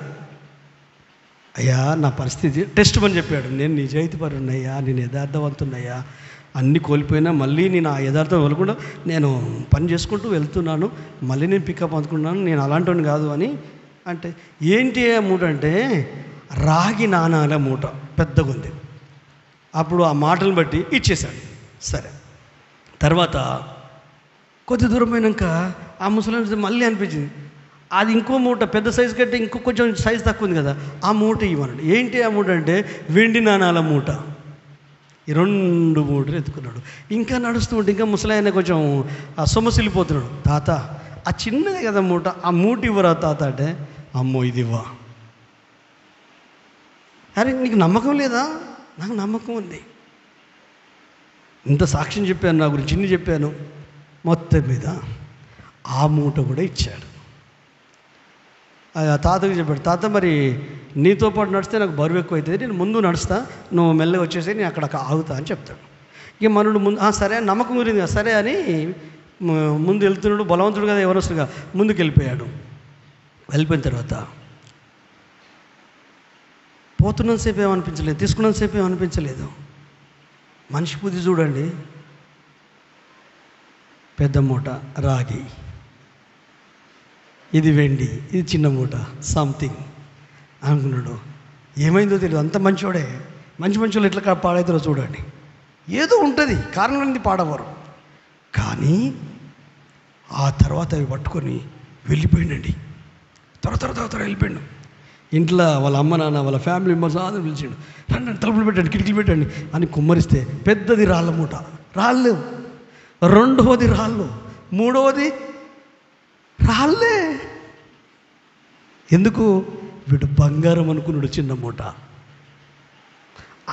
అయ్యా నా పరిస్థితి టెస్ట్ అని చెప్పాడు. నేను నిజాయితీపరున్నయ్యా, నేను యథార్థవంతున్నయ్యా, అన్నీ కోల్పోయినా మళ్ళీ నేను ఆ యథార్థం వెళ్ళకుండా నేను పని చేసుకుంటూ వెళ్తున్నాను, మళ్ళీ నేను పికప్ అందుకున్నాను, నేను అలాంటివాడిని కాదు అని అంటే, ఏంటి ఆ మూట అంటే రాగి నాణాల మూట పెద్దగా ఉంది. అప్పుడు ఆ మాటలను బట్టి ఇచ్చేశాడు. సరే, తర్వాత కొద్ది దూరం పోయినాక ఆ ముసలి మళ్ళీ అనిపించింది, అది ఇంకో మూట, పెద్ద సైజు కంటే ఇంకో కొంచెం సైజు తక్కువ ఉంది కదా, ఆ మూట ఇవ్వనండి. ఏంటి ఆ మూట అంటే వెండి నాణాల మూట. ఈ 2 మూటలు ఎత్తుకున్నాడు. ఇంకా నడుస్తూ ఉంటే ఇంకా ముసలాయన కొంచెం ఆ సొమ్మసిల్లిపోతున్నాడు. తాత ఆ చిన్నదే కదా మూట, ఆ మూట ఇవ్వరా తాత అంటే, అమ్మో ఇది ఇవ్వా. అరే నీకు నమ్మకం లేదా? నాకు నమ్మకం ఉంది. ఇంత సాక్ష్యం చెప్పాను, నా గురించి ఇన్ని చెప్పాను. మొత్తం మీద ఆ మూట కూడా ఇచ్చాడు. ఆ తాతకి చెప్పాడు, తాత మరి నీతో పాటు నడిస్తే నాకు బరువు ఎక్కువ అవుతుంది, నేను ముందు నడుస్తా, నువ్వు మెల్లగా వచ్చేసి నేను అక్కడ ఆగుతా అని చెప్తాడు. ఇక మనడు ముందు సరే అని నమ్మకం కుదిరింది కదా, సరే అని ముందు వెళ్తున్నాడు. బలవంతుడు కదా, ఎవరొస్తుగా ముందుకు వెళ్ళిపోయాడు. వెళ్ళిపోయిన తర్వాత పోతున్నంతసేపు ఏమనిపించలేదు, తీసుకున్నంతసేపు ఏమనిపించలేదు. మనిషి బుద్ధి చూడండి. పెద్ద మూట రాగి, ఇది వెండి, ఇది చిన్న మూట సంథింగ్ అనుకున్నాడు. ఏమైందో తెలియదు. అంత మంచోడే. మంచి ఎట్లా పాడవుతారో చూడండి. ఏదో ఉంటుంది కారణం అనేది పాడవారు. కానీ ఆ తర్వాత అవి పట్టుకొని వెళ్ళిపోయిండండి. త్వర వెళ్ళిపోయాడు. ఇంట్లో వాళ్ళ అమ్మ నాన్న వాళ్ళ ఫ్యామిలీ మెంబర్స్ అందరూ పిలిచాడు. రండి తలుపులు పెట్టండి, కిటికీలు పెట్టండి అని కుమ్మరిస్తే పెద్దది రాళ్ళ మూట, రాళ్ళు. 2వది రాళ్ళు, 3వది రాళ్ళే. ఎందుకు? వీడు బంగారం అనుకున్నాడు చిన్న మూట.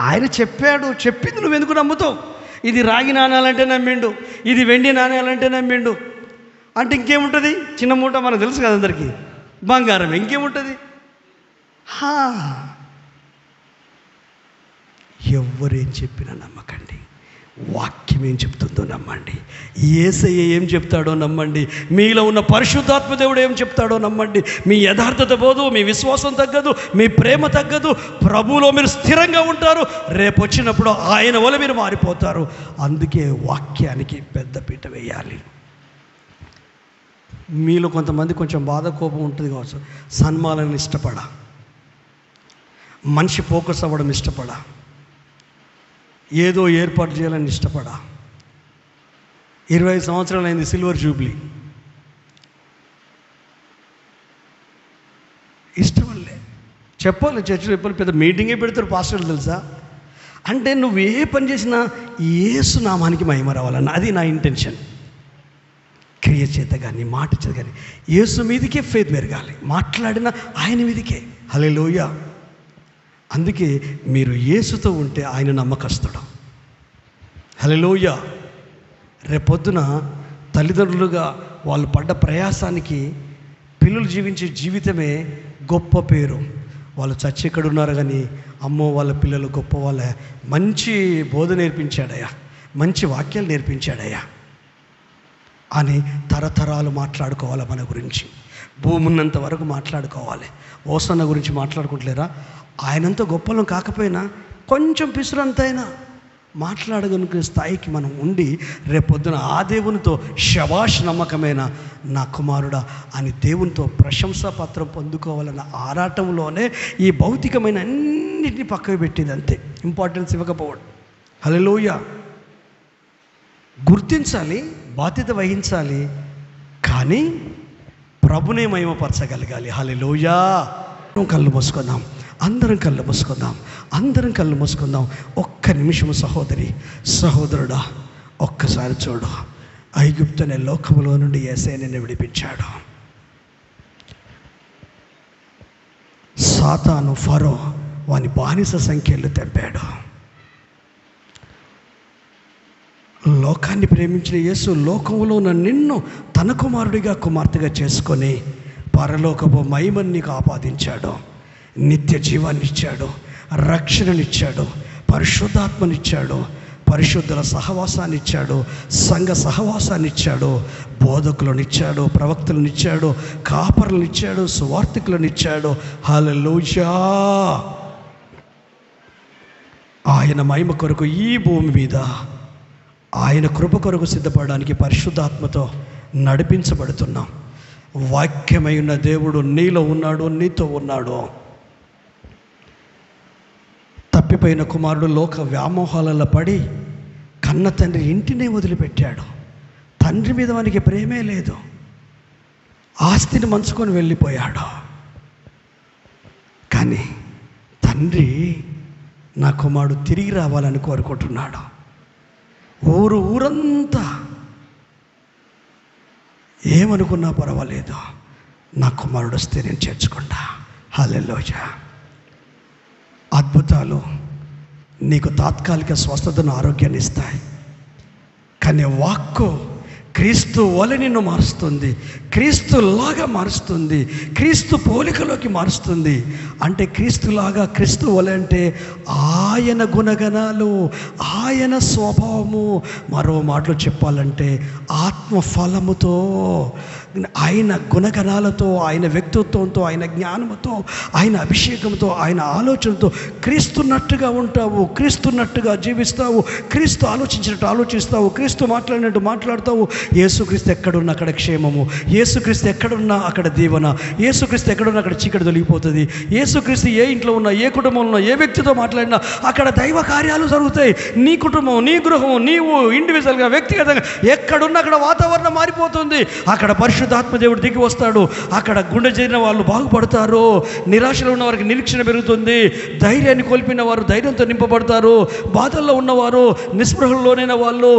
ఆయన చెప్పాడు, చెప్పింది నువ్వు ఎందుకు నమ్ముతావు? ఇది రాగి నాణాలంటే నమ్మిండు, ఇది వెండి నాణ్యాలంటే నమ్మిండు. అంటే ఇంకేముంటుంది? చిన్న మూట మనకు తెలుసు కదా అందరికీ, బంగారం. ఇంకేముంటుంది? ఎవరేం చెప్పినా నమ్మకండి. వాక్యం ఏం చెప్తుందో నమ్మండి. యేసయ్య ఏం చెప్తాడో నమ్మండి. మీలో ఉన్న పరిశుద్ధాత్మ దేవుడు ఏం చెప్తాడో నమ్మండి. మీ యథార్థత పోదు, మీ విశ్వాసం తగ్గదు, మీ ప్రేమ తగ్గదు. ప్రభువులో మీరు స్థిరంగా ఉంటారు. రేపు వచ్చినప్పుడు ఆయన వల్ల మీరు మారిపోతారు. అందుకే వాక్యానికి పెద్ద పీట వేయాలి. మీలో కొంతమంది కొంచెం బాధ కోపం ఉంటుంది కావచ్చు. సన్మానాన్ని ఇష్టపడా, మనిషి ఫోకస్ అవ్వడం ఇష్టపడా, ఏదో ఏర్పాటు చేయాలని ఇష్టపడా. 25 సంవత్సరాలు అయింది సిల్వర్ జూబ్లీ. ఇష్టమల్లే చెప్పాలి, చర్చలు చెప్పాలి, పెద్ద మీటింగే పెడతారు పాస్టర్లు తెలుసా. అంటే నువ్వు ఏ పని చేసినా యేసు నామానికి మహిమ రావాలన్న అది నా ఇంటెన్షన్. క్రియ చేత కానీ మాట చేత కానీ యేసు మీదకే ఫెయిత్ పెరగాలి. మాట్లాడిన ఆయన మీదకే. హల్లెలూయా. అందుకే మీరు యేసుతో ఉంటే ఆయన నమ్మకస్తుడు. హల్లెలూయా. రేపొద్దున తల్లిదండ్రులుగా వాళ్ళు పడ్డ ప్రయాసానికి పిల్లలు జీవించే జీవితమే గొప్ప పేరు. వాళ్ళు చచ్చి ఎక్కడున్నారు కానీ అమ్మో వాళ్ళ పిల్లలు గొప్ప వాళ్ళ, మంచి బోధ నేర్పించాడయ్యా, మంచి వాక్యాలు నేర్పించాడయ్యా అని తరతరాలు మాట్లాడుకోవాలి. మన గురించి భూమి ఉన్నంత వరకు మాట్లాడుకోవాలి. ఓసన్న గురించి మాట్లాడుకుంటలేరా? ఆయనంత గొప్పలం కాకపోయినా కొంచెం పిసురంతైనా మాట్లాడగలిగే స్థాయికి మనం ఉండి రేపొద్దున ఆ దేవునితో శబాష్ నమ్మకమైన నా కుమారుడా అని దేవునితో ప్రశంసా పత్రం పొందుకోవాలన్న ఆరాటంలోనే ఈ భౌతికమైన అన్నిటిని పక్కకు పెట్టింది. అంతే, ఇంపార్టెన్స్ ఇవ్వకపోవడం. హల్లెలూయా. గుర్తించాలి, బాధ్యత వహించాలి, కానీ ప్రభునే మహిమపరచగలగాలి. హల్లెలూయా. కళ్ళు మూసుకుందాం, అందరం కళ్ళు మూసుకుందాం, అందరం కళ్ళు మూసుకుందాం. ఒక్క నిమిషం సహోదరి సహోదరుడా, ఒక్కసారి చూడు. ఐగుప్తు అనే లోకములో నుండి యేసయ్య నిన్ను విడిపించాడు. సాతాను ఫరో వాని బానిస సంఖ్యలు తెంపాడు. లోకాన్ని ప్రేమించిన యేసు లోకంలో ఉన్న నిన్ను తన కుమారుడిగా కుమార్తెగా చేసుకొని పరలోకపు మహిమను నీకు ఆపాదించాడు. నిత్య జీవాన్ని ఇచ్చాడు, రక్షణనిచ్చాడు, పరిశుద్ధాత్మనిచ్చాడు, పరిశుద్ధుల సహవాసాన్ని ఇచ్చాడు, సంఘ సహవాసాన్ని ఇచ్చాడు, బోధకులనిచ్చాడు, ప్రవక్తలనిచ్చాడు, కాపరులనిచ్చాడు, సువార్తికులనిచ్చాడు. హల్లెలూయా. ఆయన మహిమ కొరకు ఈ భూమి మీద ఆయన కృప కొరకు సిద్ధపడడానికి పరిశుద్ధాత్మతో నడిపించబడుతున్నాం. వాక్యమై ఉన్న దేవుడు నీలో ఉన్నాడు, నీతో ఉన్నాడు. తప్పిపోయిన కుమారుడు లోక వ్యామోహాలలో పడి కన్న తండ్రి ఇంటినే వదిలిపెట్టాడు. తండ్రి మీద వానికి ప్రేమే లేదు. ఆస్తిని మంచుకొని వెళ్ళిపోయాడు. కానీ తండ్రి నా కుమారుడు తిరిగి రావాలని కోరుకుంటున్నాడు. ఊరంతా ఏమనుకున్నా పర్వాలేదు, నా కుమారుడు వస్తే నేను చేర్చుకుంటా. హల్లెలూయా. అద్భుతాలు నీకు తాత్కాలిక స్వస్థతను, ఆరోగ్యాన్ని ఇస్తాయి. కానీ వాక్కు క్రీస్తు వలె నిన్ను మారుస్తుంది, క్రీస్తులాగా మారుస్తుంది, క్రీస్తు పోలికలోకి మారుస్తుంది. అంటే క్రీస్తులాగా, క్రీస్తు వలె అంటే ఆయన గుణగణాలు, ఆయన స్వభావము. మరో మాటలో చెప్పాలంటే ఆత్మఫలముతో, ఆయన గుణగణాలతో, ఆయన వ్యక్తిత్వంతో, ఆయన జ్ఞానంతో, ఆయన అభిషేకంతో, ఆయన ఆలోచనతో క్రీస్తున్నట్టుగా ఉంటావు, క్రీస్తున్నట్టుగా జీవిస్తావు, క్రీస్తు ఆలోచించినట్టు ఆలోచిస్తావు, క్రీస్తు మాట్లాడినట్టు మాట్లాడతావు. యేసుక్రీస్తు ఎక్కడున్నా అక్కడ క్షేమము, యేసుక్రీస్తు ఎక్కడున్నా అక్కడ దీవెన, యేసుక్రీస్తు ఎక్కడున్నా అక్కడ చీకటి తొలగిపోతుంది. యేసుక్రీస్తు ఏ ఇంట్లో ఉన్నా, ఏ కుటుంబంలో ఉన్నా, ఏ వ్యక్తితో మాట్లాడినా అక్కడ దైవ కార్యాలు జరుగుతాయి. నీ కుటుంబం, నీ గృహం, నీవు ఇండివిజువల్గా, వ్యక్తిగతంగా ఎక్కడున్నా అక్కడ వాతావరణం మారిపోతుంది. అక్కడ పరిశుద్ధాత్మ దేవుడు దిగి వస్తాడు. అక్కడ గుండె చేరిన వాళ్ళు బాగుపడతారు, నిరాశలో ఉన్న వారికి నిరీక్షణ పెరుగుతుంది, ధైర్యాన్ని కోల్పోయిన వారు ధైర్యంతో నింపబడతారు, బాధల్లో ఉన్నవారు, నిస్పృహల్లోనైన వాళ్ళు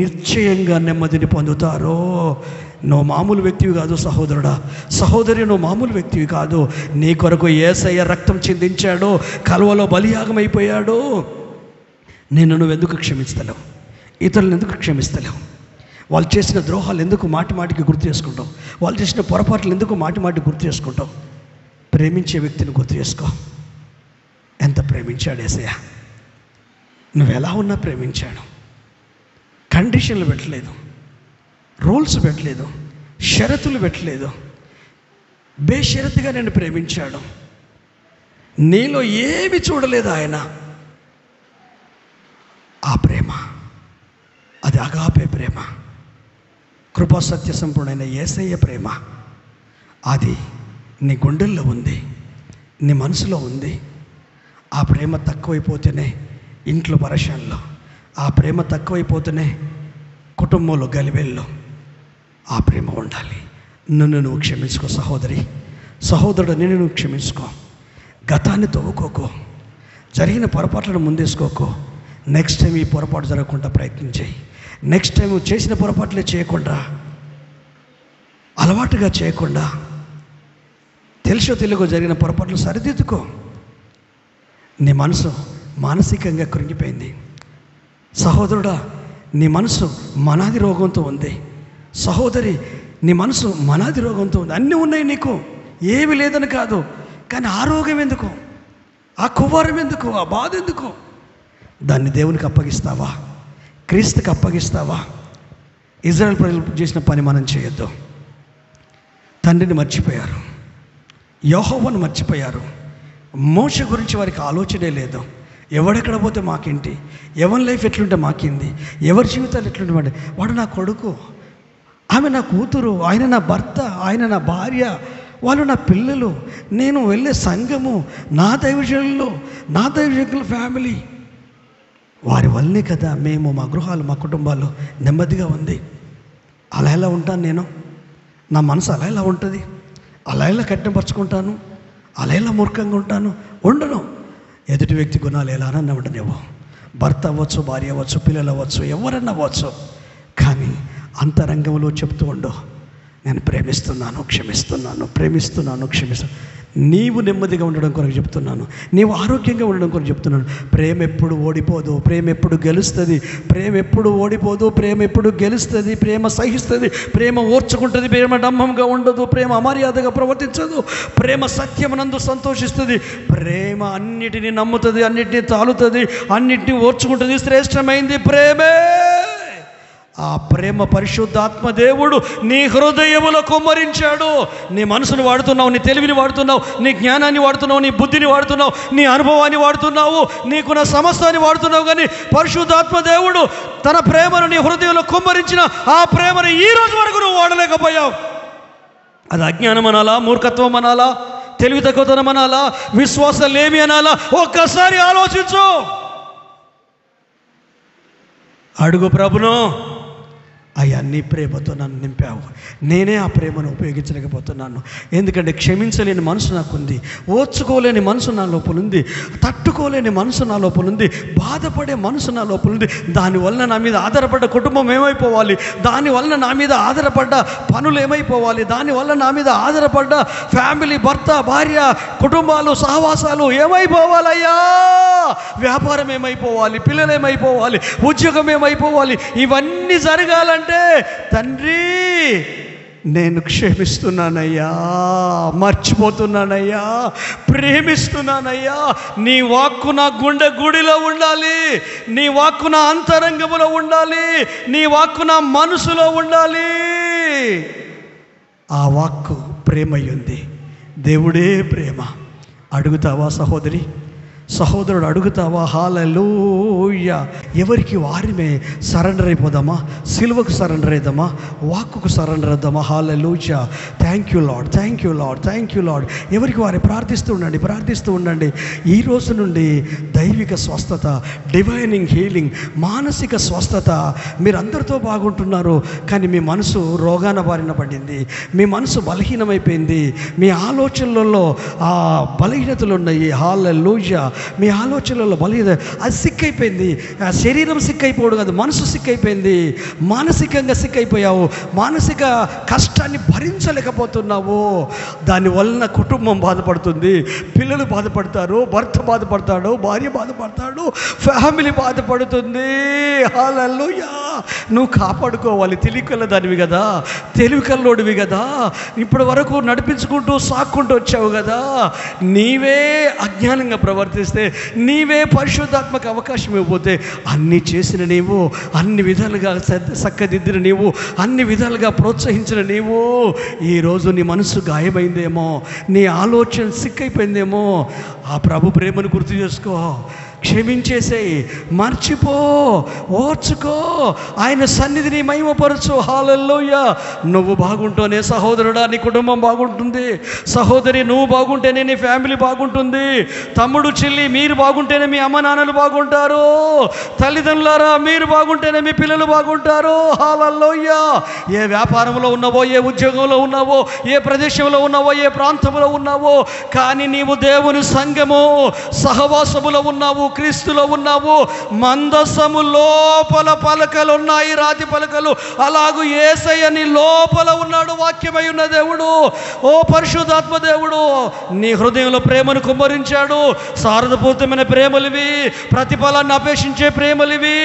నిశ్చయంగా నెమ్మదిని పొందుతారు. నువ్వు మామూలు వ్యక్తివి కాదు సహోదరుడా, సహోదరి, నువ్వు మామూలు వ్యక్తివి కాదు. నీ కొరకు యేసయ్య రక్తం చిందించాడు, కలువలో బలియాగం అయిపోయాడు. నువ్వెందుకు క్షమిస్తలేవు? ఇతరులను ఎందుకు క్షమిస్తలేవు? వాళ్ళు చేసిన ద్రోహాలు ఎందుకు మాటి మాటికి గుర్తు చేసుకుంటావు? వాళ్ళు చేసిన పొరపాట్లు ఎందుకు మాటి మాటికి గుర్తు చేసుకుంటావు? ప్రేమించే వ్యక్తిని గుర్తు చేసుకో. ఎంత ప్రేమించాడు యేసయ్య! నువ్వు ఎలా ఉన్నా ప్రేమించాడు. కండిషన్లు పెట్టలేదు, రూల్స్ పెట్టలేదు, షరతులు పెట్టలేదు. బేషరతుగా నేను ప్రేమించాడు. నీలో ఏమి చూడలేదు ఆయన. ఆ ప్రేమ, అది అగాపే ప్రేమ, కృపా సత్య సంపూర్ణమైన యేసయ్య ప్రేమ. అది నీ గుండెల్లో ఉంది, నీ మనసులో ఉంది. ఆ ప్రేమ తక్కువైపోతేనే ఇంట్లో పరేషాన్లో, ఆ ప్రేమ తక్కువైపోతేనే కుటుంబంలో గలిబెల్లో ఆ ప్రేమ ఉండాలి. నువ్వు క్షమించుకో సహోదరి, సహోదరుడు, నువ్వు క్షమించుకో. గతాన్ని తవ్వుకోకో, జరిగిన పొరపాట్లను ముందేసుకోకో. నెక్స్ట్ టైం ఈ పొరపాటు జరగకుండా ప్రయత్నం చేయి. నెక్స్ట్ టైం చేసిన పొరపాట్లే చేయకుండా, అలవాటుగా చేయకుండా, తెలుసో తెలియకో జరిగిన పొరపాట్లు సరిదిద్దుకో. నీ మనసు మానసికంగా కృంగిపోయింది సహోదరుడా, నీ మనసు మనాది రోగంతో ఉంది. సహోదరి, నీ మనసు మనాది రోగంతో ఉంది. అన్నీ ఉన్నాయి నీకు, ఏమి లేదని కాదు. కానీ ఆ రోగం ఎందుకు? ఆ కువ్వారం ఎందుకు? ఆ బాధ ఎందుకు? దాన్ని దేవునికి అప్పగిస్తావా? క్రీస్తుకి అప్పగిస్తావా? ఇజ్రాయెల్ ప్రజలు చేసిన పని మనం చేయొద్దు. తండ్రిని మర్చిపోయారు, యెహోవాను మర్చిపోయారు. మోషే గురించి వారికి ఆలోచనే లేదు. ఎవడెక్కడ పోతే మాకేంటి, ఎవరి లైఫ్ ఎట్లుంటే మాకింది, ఎవరి జీవితాలు ఎట్లుంటే వాడు నా కొడుకు, ఆమె నా కూతురు, ఆయన నా భర్త, ఆయన నా భార్య, వాళ్ళు నా పిల్లలు, నేను వెళ్ళే సంఘము, నా దైవజనులు, నా దైవజనుల ఫ్యామిలీ, వారి వల్లనే కదా మేము, మా గృహాలు, మా కుటుంబాలు నెమ్మదిగా ఉంది. అలా ఎలా ఉంటాను నేను? నా మనసు అలా ఎలా ఉంటుంది? అలా ఎలా కఠినపరుచుకుంటాను? అలా ఎలా మూర్ఖంగా ఉంటాను? ఉండను. ఎదుటి వ్యక్తి గుణాలు ఎలా అన్నా ఉండనివ్వు. భర్త అవ్వచ్చు, భార్య అవ్వచ్చు, పిల్లలు అవ్వచ్చు, ఎవరన్నా అవ్వచ్చు. కానీ అంతరంగంలో చెప్తూ ఉండు, నేను ప్రేమిస్తున్నాను, క్షమిస్తున్నాను, ప్రేమిస్తున్నాను, క్షమిస్తున్నాను. నీవు నెమ్మదిగా ఉండడం కొరకు చెప్తున్నాను, నీవు ఆరోగ్యంగా ఉండడం కొరకు చెప్తున్నాను. ప్రేమ ఎప్పుడు ఓడిపోదు, ప్రేమ ఎప్పుడు గెలుస్తుంది, ప్రేమ ఎప్పుడు ఓడిపోదు, ప్రేమ ఎప్పుడు గెలుస్తుంది. ప్రేమ సహిస్తుంది, ప్రేమ ఓర్చుకుంటుంది, ప్రేమ డంబంగా ఉండదు, ప్రేమ అమర్యాదగా ప్రవర్తించదు, ప్రేమ సత్యమునందు సంతోషిస్తుంది, ప్రేమ అన్నిటినీ నమ్ముతుంది, అన్నిటినీ తాలుతుంది, అన్నిటినీ ఓర్చుకుంటుంది. శ్రేష్టమైంది ప్రేమే. ఆ ప్రేమ పరిశుద్ధాత్మ దేవుడు నీ హృదయములో కుమ్మరించాడు. నీ మనసును వాడుతున్నావు, నీ తెలివిని వాడుతున్నావు, నీ జ్ఞానాన్ని వాడుతున్నావు, నీ బుద్ధిని వాడుతున్నావు, నీ అనుభవాన్ని వాడుతున్నావు, నీకున్న సమస్తాన్ని వాడుతున్నావు. కానీ పరిశుద్ధాత్మ దేవుడు తన ప్రేమను నీ హృదయంలో కుమ్మరించిన ఆ ప్రేమను ఈ రోజు వరకు నువ్వు వాడలేకపోయావు. అది అజ్ఞానం అనాలా, మూర్ఖత్వం అనాలా, తెలివి తక్కువతనం అనాలా, విశ్వాసం లేమి అనాలా? ఒక్కసారి ఆలోచించు. అడుగు ప్రభును, అయ్యా నీ ప్రేమతో నన్ను నింపావు, నేనే ఆ ప్రేమను ఉపయోగించలేకపోతున్నాను. ఎందుకంటే క్షమించలేని మనసు నాకుంది, ఓర్చుకోలేని మనసు నా లోపల ఉంది, తట్టుకోలేని మనసు నా లోపల ఉంది, బాధపడే మనసు నా లోపల ఉంది. దానివల్ల నా మీద ఆధారపడ్డ కుటుంబం ఏమైపోవాలి, దానివల్ల నా మీద ఆధారపడ్డ పనులు ఏమైపోవాలి, దానివల్ల నా మీద ఆధారపడ్డ ఫ్యామిలీ, భర్త, భార్య, కుటుంబాలు, సహవాసాలు ఏమైపోవాలయ్యా, వ్యాపారం ఏమైపోవాలి, పిల్లలు ఏమైపోవాలి, ఉద్యోగం ఏమైపోవాలి, ఇవన్నీ జరగాలంటే తండ్రి నేను క్షమిస్తున్నానయ్యా, మర్చిపోతున్నానయ్యా, ప్రేమిస్తున్నానయ్యా. నీ వాక్కు నా గుండె గుడిలో ఉండాలి, నీ వాక్కు నా అంతరంగములో ఉండాలి, నీ వాక్కు నా మనసులో ఉండాలి. ఆ వాక్కు ప్రేమయ్యుంది, దేవుడే ప్రేమ. అడుగుతావా సహోదరి, సహోదరుడు, అడుగుతావా? హల్లెలూయా. ఎవరికి వారిమే సరెండర్ అయిపోదామా, సిలువకు సరెండర్ అయిద్దామా, వాక్కుకు సరెండర్ అవుదామా? Hallelujah. Thank you Lord, thank you Lord, thank you Lord. ఎవరికి వారి ప్రార్థిస్తూ ఉండండి, ప్రార్థిస్తూ ఉండండి. ఈ రోజు నుండి దైవిక స్వస్థత, డివైనింగ్ హీలింగ్, మానసిక స్వస్థత. మీరు అందరితో బాగుంటున్నారు, కానీ మీ మనసు రోగాన బారిన పడింది, మీ మనసు బలహీనమైపోయింది, మీ ఆలోచనలలో ఆ బలహీనతలు ఉన్నాయి. హల్లెలూయా. మీ ఆలోచనలలో బలహీన, అది సిక్ అయిపోయింది. శరీరం సిక్ అయిపోవడం కాదు, మనసు సిక్ అయిపోయింది. మానసికంగా సిక్ అయిపోయావు, మానసిక కష్టాన్ని భరించలేకపోతున్నావు. దానివలన కుటుంబం బాధపడుతుంది, పిల్లలు బాధపడతారు, భర్త బాధపడతాడు, భార్య బాధపడతాడు, ఫ్యామిలీ బాధపడుతుంది. హల్లెలూయా. నువ్వు కాపాడుకోవాలి. తెలివికల్ల దానివి కదా, తెలివికల్లోడివి కదా, ఇప్పటి వరకు నడిపించుకుంటూ సాక్కుంటూ వచ్చావు కదా. నీవే అజ్ఞానంగా ప్రవర్తిస్తే, నీవే పరిశుద్ధాత్మక అవకాశం ఇవ్వబోతే, అన్నీ చేసిన నీవు, అన్ని విధాలుగా చక్కదిద్దిన నీవు, అన్ని విధాలుగా ప్రోత్సహించిన నీవు, ఈరోజు నీ మనసు గాయమైందేమో, నీ ఆలోచన సిక్కైపోయిందేమో. ఆ ప్రభు ప్రేమను గుర్తు చేసుకో, క్షమించేసేయి, మర్చిపో, ఓర్చుకో, ఆయన సన్నిధిని మహిమపరచు. హల్లెలూయా. నువ్వు బాగుంటేనే సహోదరుడా నీ కుటుంబం బాగుంటుంది, సహోదరి నువ్వు బాగుంటేనే నీ ఫ్యామిలీ బాగుంటుంది, తమ్ముడు చెల్లి మీరు బాగుంటేనే మీ అమ్మ నాన్నలు బాగుంటారు, తల్లిదండ్రులారా మీరు బాగుంటేనే మీ పిల్లలు బాగుంటారు. హల్లెలూయా. ఏ వ్యాపారంలో ఉన్నావో, ఏ ఉద్యోగంలో ఉన్నావో, ఏ ప్రదేశంలో ఉన్నావో, ఏ ప్రాంతంలో ఉన్నావో, కానీ నీవు దేవుని సంఘము సహవాసములో ఉన్నావు, క్రీస్తులో ఉన్నావు. మందసము లోపల పలకలు ఉన్నాయి, రాతి పలకలు. అలాగూ యేసయ్య నీ లోపల ఉన్నాడు, వాక్యమై ఉన్న దేవుడు. ఓ పరిశుద్ధాత్మ దేవుడు, నీ హృదయంలో ప్రేమను కుమ్మరించాడు. సారథపూరితమైన ప్రేమలివి, ప్రతిఫలాన్ని అపేక్షించే ప్రేమలివి.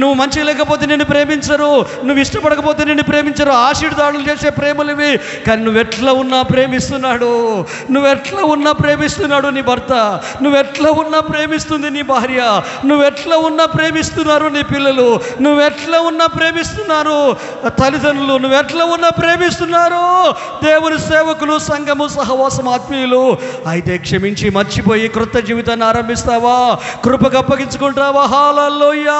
నువ్వు మంచి లేకపోతే నిన్ను ప్రేమించరు, నువ్వు ఇష్టపడకపోతే నిన్ను ప్రేమించరు, ఆశీర్వాదాలు చేసే ప్రేమలివి. కానీ నువ్వెట్లా ఉన్నా ప్రేమిస్తున్నాడు, నువ్వెట్లా ఉన్నా ప్రేమిస్తున్నాడు నీ భర్త, నువ్వెట్లా ఉన్నా ప్రేమిస్తుంది నీ భార్య, నువ్వెట్లా ఉన్నా ప్రేమిస్తున్నారు నీ పిల్లలు, నువ్వెట్లా ఉన్నా ప్రేమిస్తున్నారు తల్లిదండ్రులు, నువ్వెట్లా ఉన్నా ప్రేమిస్తున్నారు దేవుని సేవకులు, సంఘము, సహవాసం, ఆత్మీయులు. అయితే క్షమించి మర్చిపోయి క్రొత్త జీవితాన్ని ఆరంభిస్తావా, కృపకు అప్పగించుకుంటావా? హల్లెలూయా.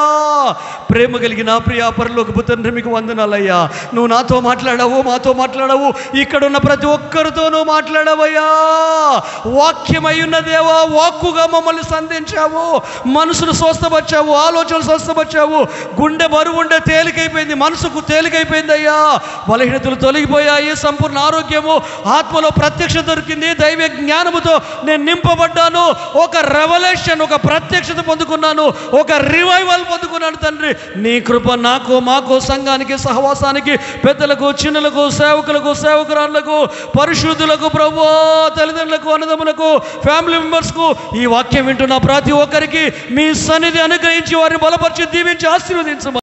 ప్రేమ కలిగిన ప్రియ పరలోకపు తండ్రి మీకు వందనాలయ్యా. నువ్వు నాతో మాట్లాడావు, మాతో మాట్లాడావు, ఇక్కడున్న ప్రతి ఒక్కరితో నువ్వు మాట్లాడవయ్యా. వాక్యమై ఉన్న దేవా, వాక్కుగా మమ్మల్ని సంధించావు, మనసును స్వస్థపరిచావు, ఆలోచనలు స్వస్థపరిచావు. గుండె బరువు ఉండే తేలికైపోయింది, మనసుకు తేలికైపోయింది అయ్యా. బలహీనతలు తొలగిపోయాయి, సంపూర్ణ ఆరోగ్యము, ఆత్మలో ప్రత్యక్ష దొరికింది, దైవ జ్ఞానముతో నేను నింపబడ్డాను. ఒక రెవల్యూషన్, ఒక ప్రత్యక్షత పొందుకున్నాను, ఒక రివైవల్ పొందుకున్నాను తండ్రి. నీ కృప నాకు, మాకు, సంఘానికి, సహవాసానికి, పెద్దలకు, చిన్నలకు, సేవకులకు, సేవకురాళ్లకు, పరిశుద్ధులకు, ప్రభువా, తల్లిదండ్రులకు, అన్నదమ్ములకు, ఫ్యామిలీ మెంబర్స్కు, ఈ వాక్యం వింటున్న ప్రతి ఒక్కరికి మీ సన్నిధి అనుగ్రహించి వారిని బలపరిచి దీవించి ఆశీర్వదించమని